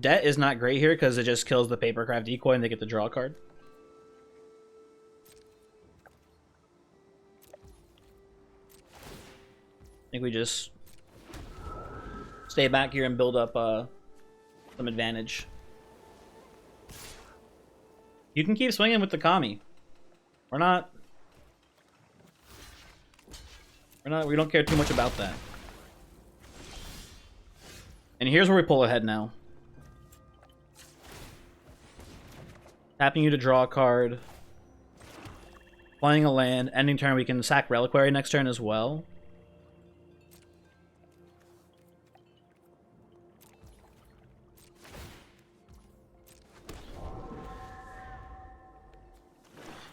Speaker 1: Debt is not great here because it just kills the Papercraft decoy and they get the draw card. I think we just stay back here and build up some advantage. You can keep swinging with the Kami. We don't care too much about that. And here's where we pull ahead now. Tapping you to draw a card. Playing a land. Ending turn, we can sack Reliquary next turn as well.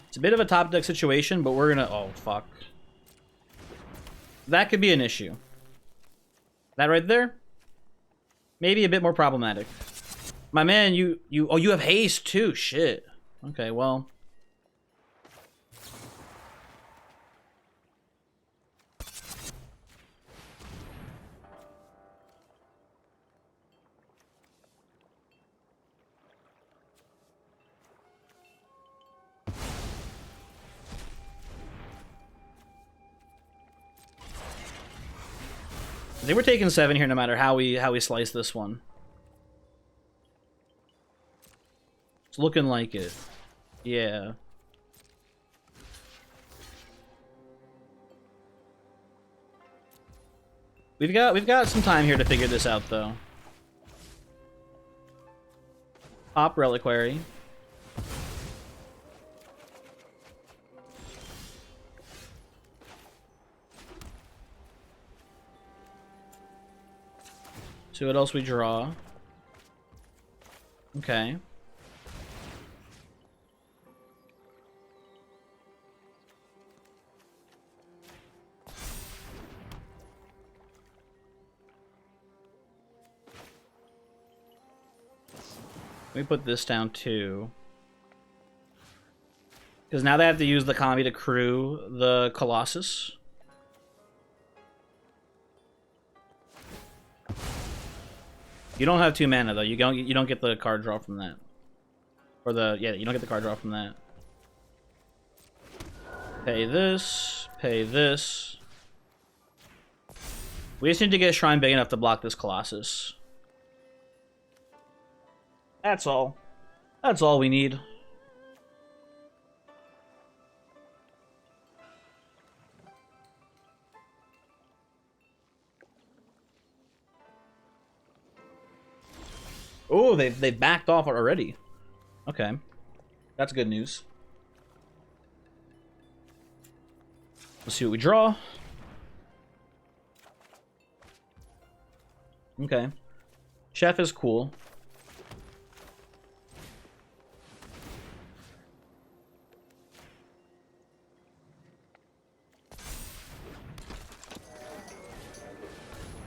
Speaker 1: It's a bit of a top deck situation, but we're gonna... Oh, fuck. That could be an issue. That right there? Maybe a bit more problematic. My man, you have haste too. Shit. Okay, well. I think we're taking 7 here no matter how we slice this one. It's looking like it. Yeah. We've got some time here to figure this out though. Pop Reliquary. See what else we draw. Okay. Let me put this down too. Because now they have to use the Kami to crew the Colossus. You don't have 2 mana though. You don't get the card draw from that. Or you don't get the card draw from that. Pay this, pay this. We just need to get a shrine big enough to block this Colossus. That's all. That's all we need. Oh, they backed off already. Okay. That's good news. Let's see what we draw. Okay. Chef is cool.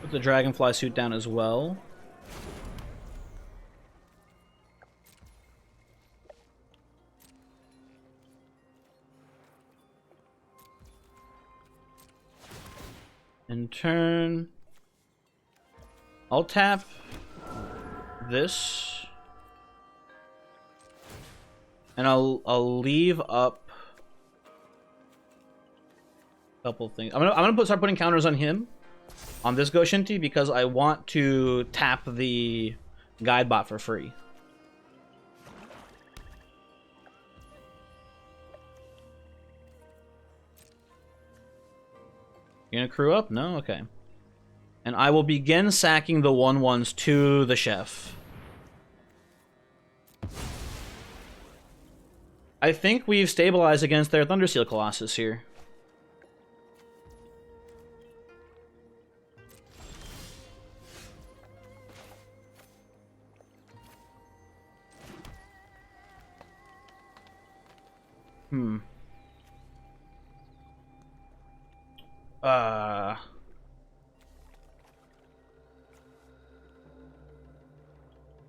Speaker 1: Put the Dragonfly suit down as well. In turn, I'll tap this, and I'll leave up a couple things. I'm gonna start putting counters on him, on this Goshinti, because I want to tap the guide bot for free. You gonna crew up? No? Okay. And I will begin sacking the 1/1s to the chef. I think we've stabilized against their Thundersteel Colossus here.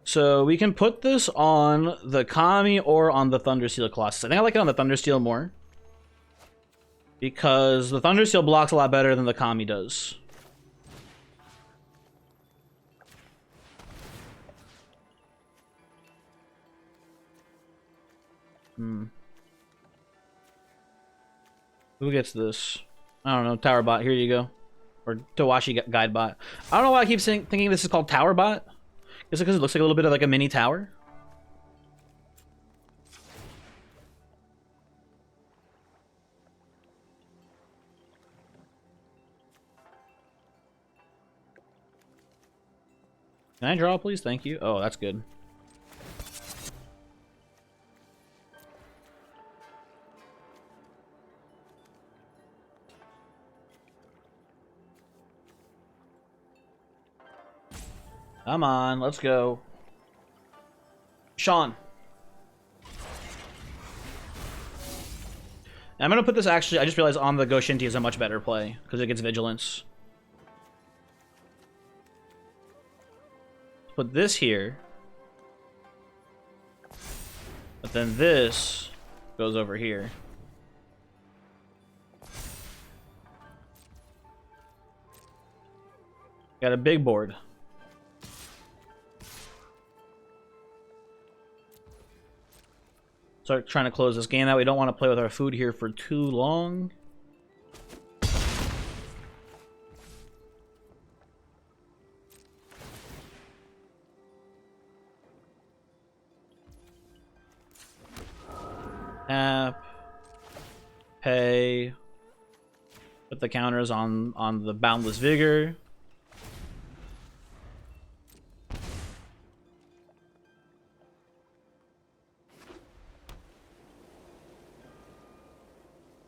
Speaker 1: So we can put this on the Kami or on the Thundersteel Colossus. I think I like it on the Thundersteel more, because the Thundersteel blocks a lot better than the Kami does. Who gets this? I don't know. Tower Bot, here you go. Or Tawashi Guide Bot. I don't know why I keep thinking this is called Tower Bot. Is it because it looks like a little bit of like a mini tower? Can I draw, please? Thank you. Oh, that's good. Come on, let's go. Sean. I'm gonna put this, actually, I just realized on the Goshinti is a much better play, because it gets Vigilance. Put this here. But then this goes over here. Got a big board. Start trying to close this game out. We don't want to play with our food here for too long. Tap. Pay. Put the counters on the Boundless Vigor.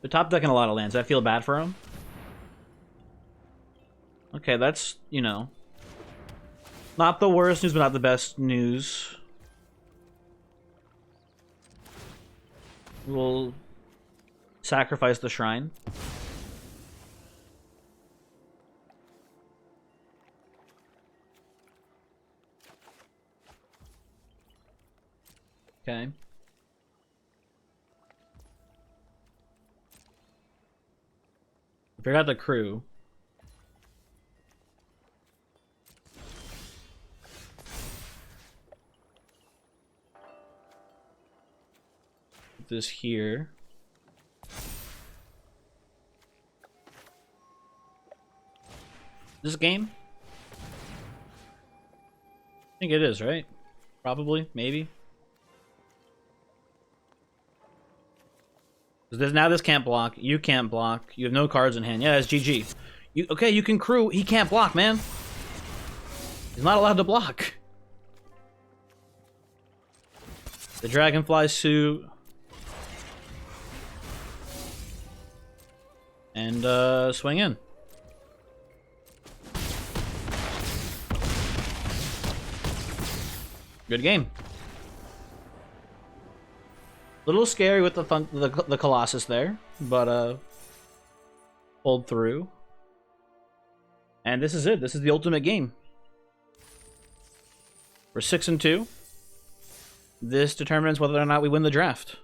Speaker 1: They're top decking a lot of lands. I feel bad for him. Okay, that's, you know, not the worst news, but not the best news. We'll sacrifice the shrine. Okay. Forgot the crew. Put this here. This game? I think it is, right? Probably, maybe. Now this can't block. You can't block. You have no cards in hand. Yeah, it's GG. Okay, you can crew. He can't block, man. He's not allowed to block. The Dragonfly suit. And swing in. Good game. Little scary with the Colossus there, but pulled through. And this is it. This is the ultimate game. We're 6-2. This determines whether or not we win the draft.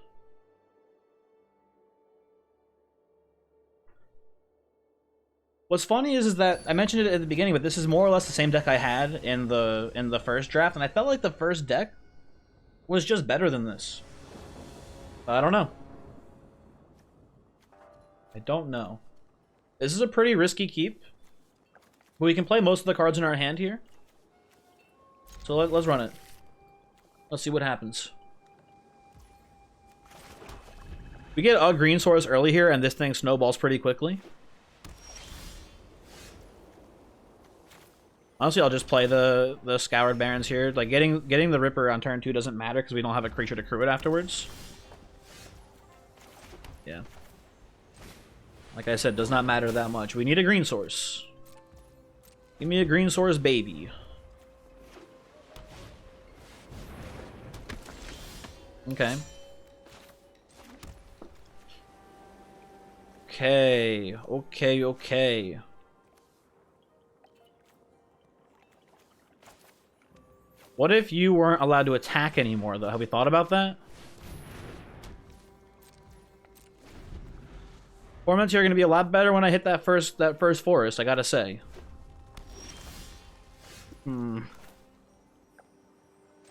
Speaker 1: What's funny is that I mentioned it at the beginning, but this is more or less the same deck I had in the first draft, and I felt like the first deck was just better than this. I don't know. I don't know. This is a pretty risky keep, but we can play most of the cards in our hand here. So let's run it. Let's see what happens. We get a green source early here, and this thing snowballs pretty quickly. Honestly, I'll just play the Scoured Barrens here. Like, getting the Ripper on turn 2 doesn't matter because we don't have a creature to crew it afterwards. Yeah. Like I said, does not matter that much. We need a green source. Give me a green source, baby. Okay. Okay. What if you weren't allowed to attack anymore, though? Have we thought about that? Torments here are going to be a lot better when I hit that first forest, I gotta say.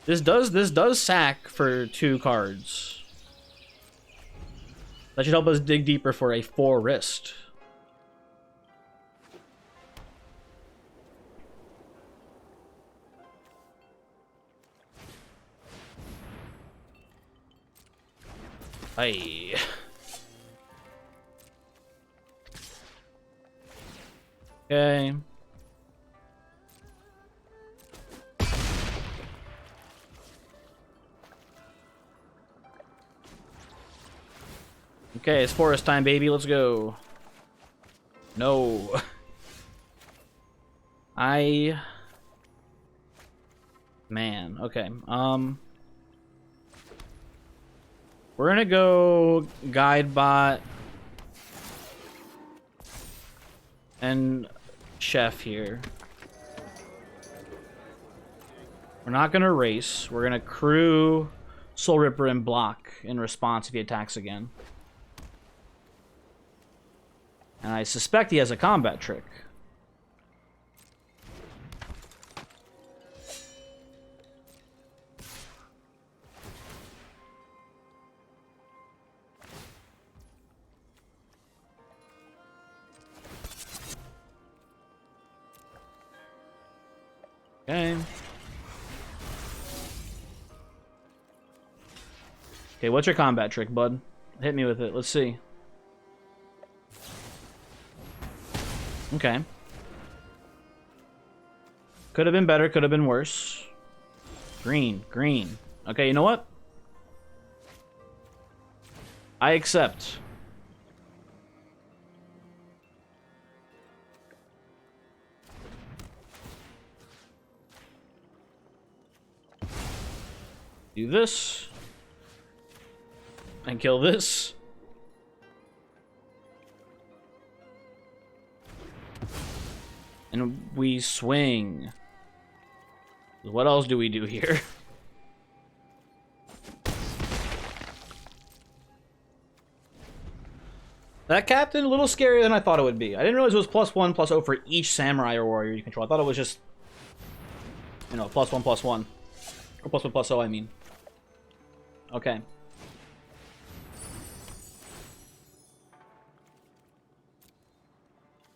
Speaker 1: This does sack for 2 cards. That should help us dig deeper for a forest. Hey. Okay. Okay, it's forest time, baby. Let's go. No. Man, okay. We're gonna go Guidebot and Chef here. We're not gonna race. We're gonna crew Soul Ripper and block in response if he attacks again. And I suspect he has a combat trick. Okay. Okay, what's your combat trick, bud? Hit me with it. Let's see. Okay. Could have been better, could have been worse. Green. Okay, you know what? I accept. Do this. And kill this. And we swing. What else do we do here? That captain, a little scarier than I thought it would be. I didn't realize it was +1/+0 for each samurai or warrior you control. I thought it was just, you know, +1/+1. Or +1/+0, I mean. Okay.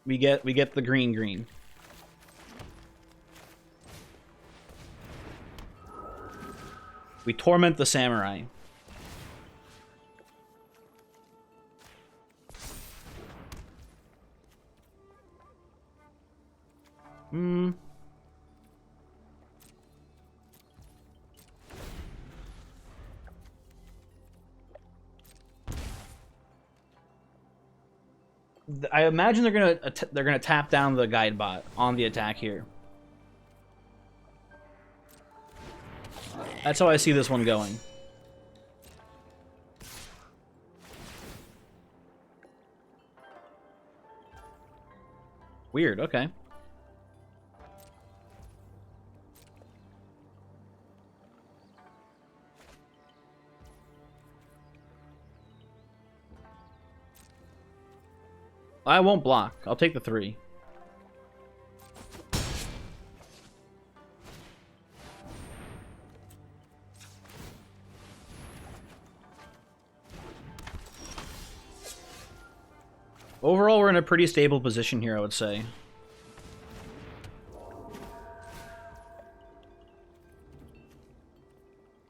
Speaker 1: We get the green. We torment the samurai. I imagine they're gonna tap down the Guidebot on the attack here. That's how I see this one going. Weird, okay. I won't block. I'll take the 3. Overall, we're in a pretty stable position here, I would say.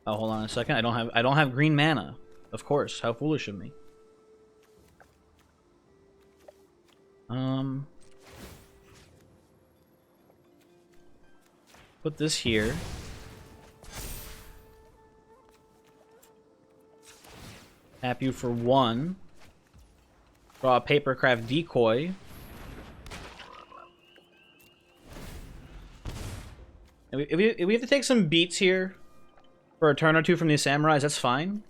Speaker 1: Oh, hold on a second. I don't have green mana. Of course. How foolish of me. Put this here. Tap you for 1. Draw a Papercraft Decoy. If we have to take some beats here for a turn or two from these samurais, that's fine.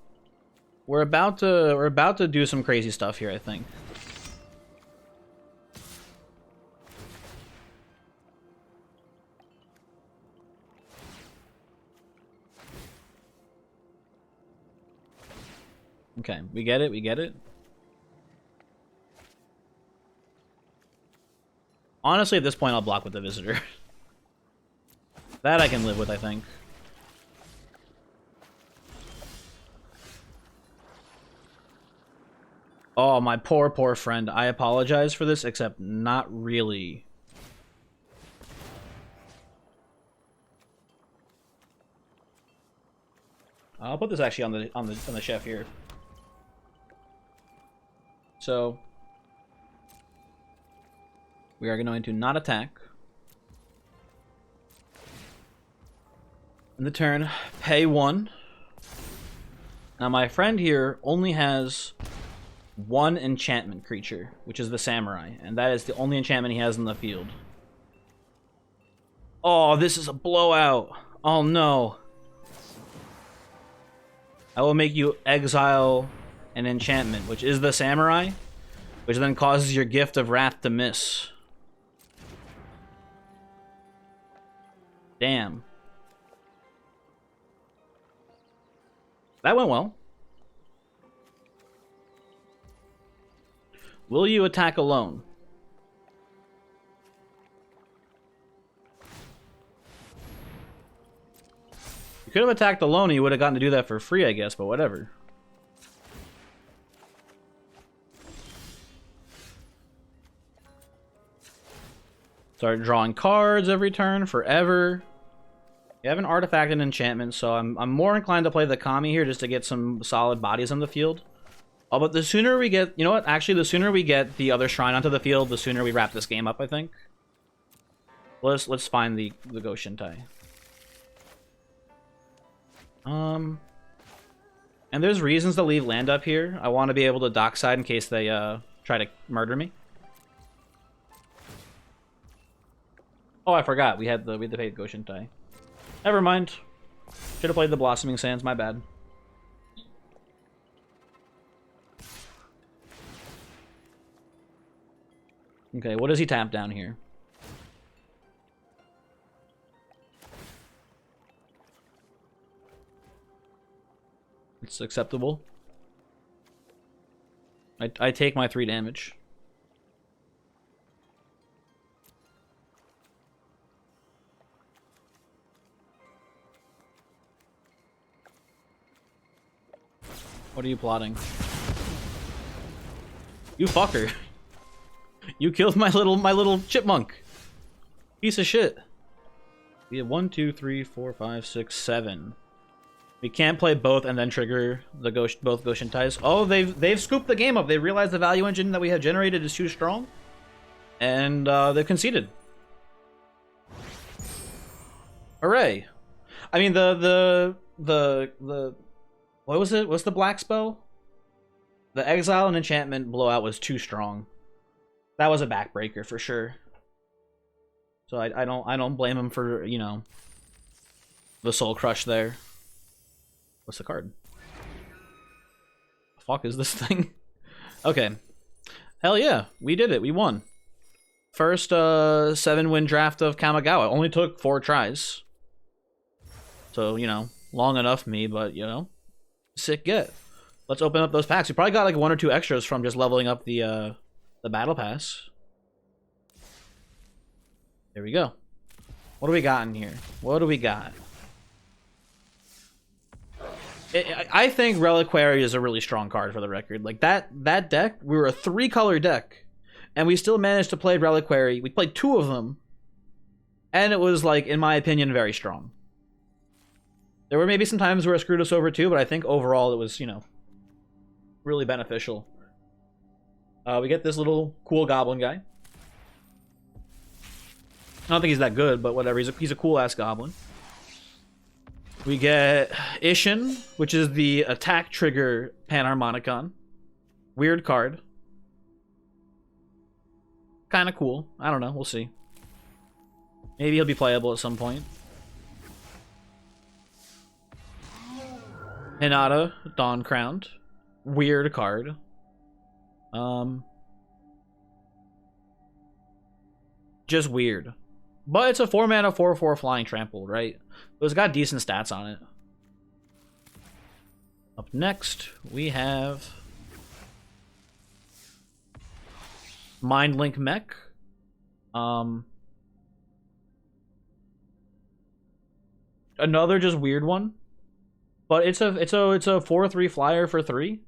Speaker 1: We're about to do some crazy stuff here, I think. Okay, we get it, we get it. Honestly, at this point, I'll block with the Visitor. That I can live with, I think. Oh, my poor, poor friend. I apologize for this, except not really. I'll put this actually on the chef here. So we are going to not attack. In the turn, pay 1. Now my friend here only has 1 enchantment creature, which is the samurai, and that is the only enchantment he has in the field. Oh, this is a blowout. Oh no. I will make you exile an enchantment, which is the samurai, which then causes your Gift of Wrath to miss. Damn. That went well. Will you attack alone? You could have attacked alone and you would have gotten to do that for free, I guess, but whatever. Start drawing cards every turn, forever. You have an artifact and enchantment, so I'm more inclined to play the Kami here just to get some solid bodies on the field. Oh, but the sooner we get... You know what? Actually, the sooner we get the other shrine onto the field, the sooner we wrap this game up, I think. Let's find the Go Shintai. And there's reasons to leave land up here. I want to be able to dockside in case they try to murder me. Oh, I forgot. We had to pay Go Shintai. Never mind. Should have played the Blossoming Sands. My bad. Okay, what does he tap down here? It's acceptable. I take my 3 damage. What are you plotting? You fucker. You killed my little chipmunk. Piece of shit. We have 1, 2, 3, 4, 5, 6, 7. We can't play both and then trigger the both Go Shintais. Oh, they've scooped the game up. They realized the value engine that we have generated is too strong, and they've conceded. Hooray! I mean the what was it? What's the black spell? The exile and enchantment blowout was too strong. That was a backbreaker for sure. So I don't blame him for, you know, the soul crush there. What's the card? The fuck is this thing? Okay. Hell yeah, we did it. We won. First 7-win draft of Kamigawa. Only took 4 tries. So, you know, long enough me, but, you know, sick get. Let's open up those packs. We probably got like 1 or 2 extras from just leveling up the battle pass. There we go. What do we got in here? What do we got? I think Reliquary is a really strong card for the record. Like that deck, we were a 3-color deck, and we still managed to play Reliquary. We played 2 of them, and it was, like, in my opinion, very strong. There were maybe some times where it screwed us over too, but I think overall it was, you know, really beneficial. We get this little cool goblin guy. I don't think he's that good, but whatever. He's a cool-ass goblin. We get Ishin, which is the attack trigger Panharmonicon. Weird card. Kind of cool. I don't know. We'll see. Maybe he'll be playable at some point. Hinata, Dawn Crowned. Weird card. Just weird. But it's a 4-mana 4/4 flying trampled, right? So it's got decent stats on it. Up next, we have Mindlink Mech. Another just weird one. But it's a 4/3 flyer for 3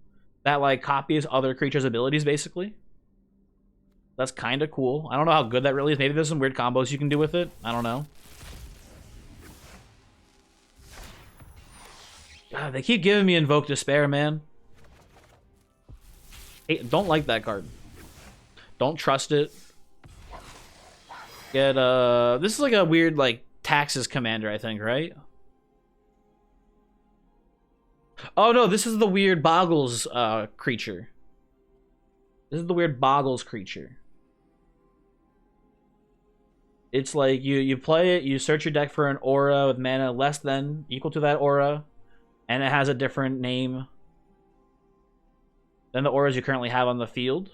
Speaker 1: that like copies other creatures' abilities basically. That's kind of cool. I don't know how good that really is. Maybe there's some weird combos you can do with it. I don't know. God, they keep giving me Invoke Despair, man. Hey, don't like that card. Don't trust it. Get this is like a weird like Taxes commander, I think, right? Oh no, this is the weird Boggles creature. This is the weird Boggles creature. It's like you play it, you search your deck for an aura with mana less than equal to that aura, and it has a different name than the auras you currently have on the field.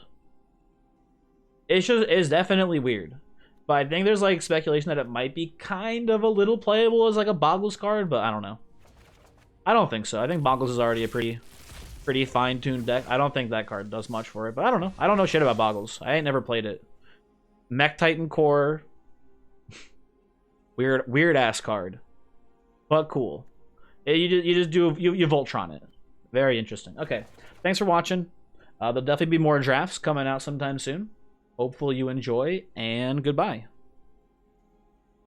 Speaker 1: It's definitely weird. But I think there's like speculation that it might be kind of a little playable as like a Boggles card, but I don't know. I don't think so. I think Boggles is already a pretty fine-tuned deck. I don't think that card does much for it, but I don't know. I don't know shit about Boggles. I ain't never played it. Mech Titan Core. Weird ass card. But cool. You just do you Voltron it. Very interesting. Okay. Thanks for watching. There'll definitely be more drafts coming out sometime soon. Hopefully you enjoy, and goodbye.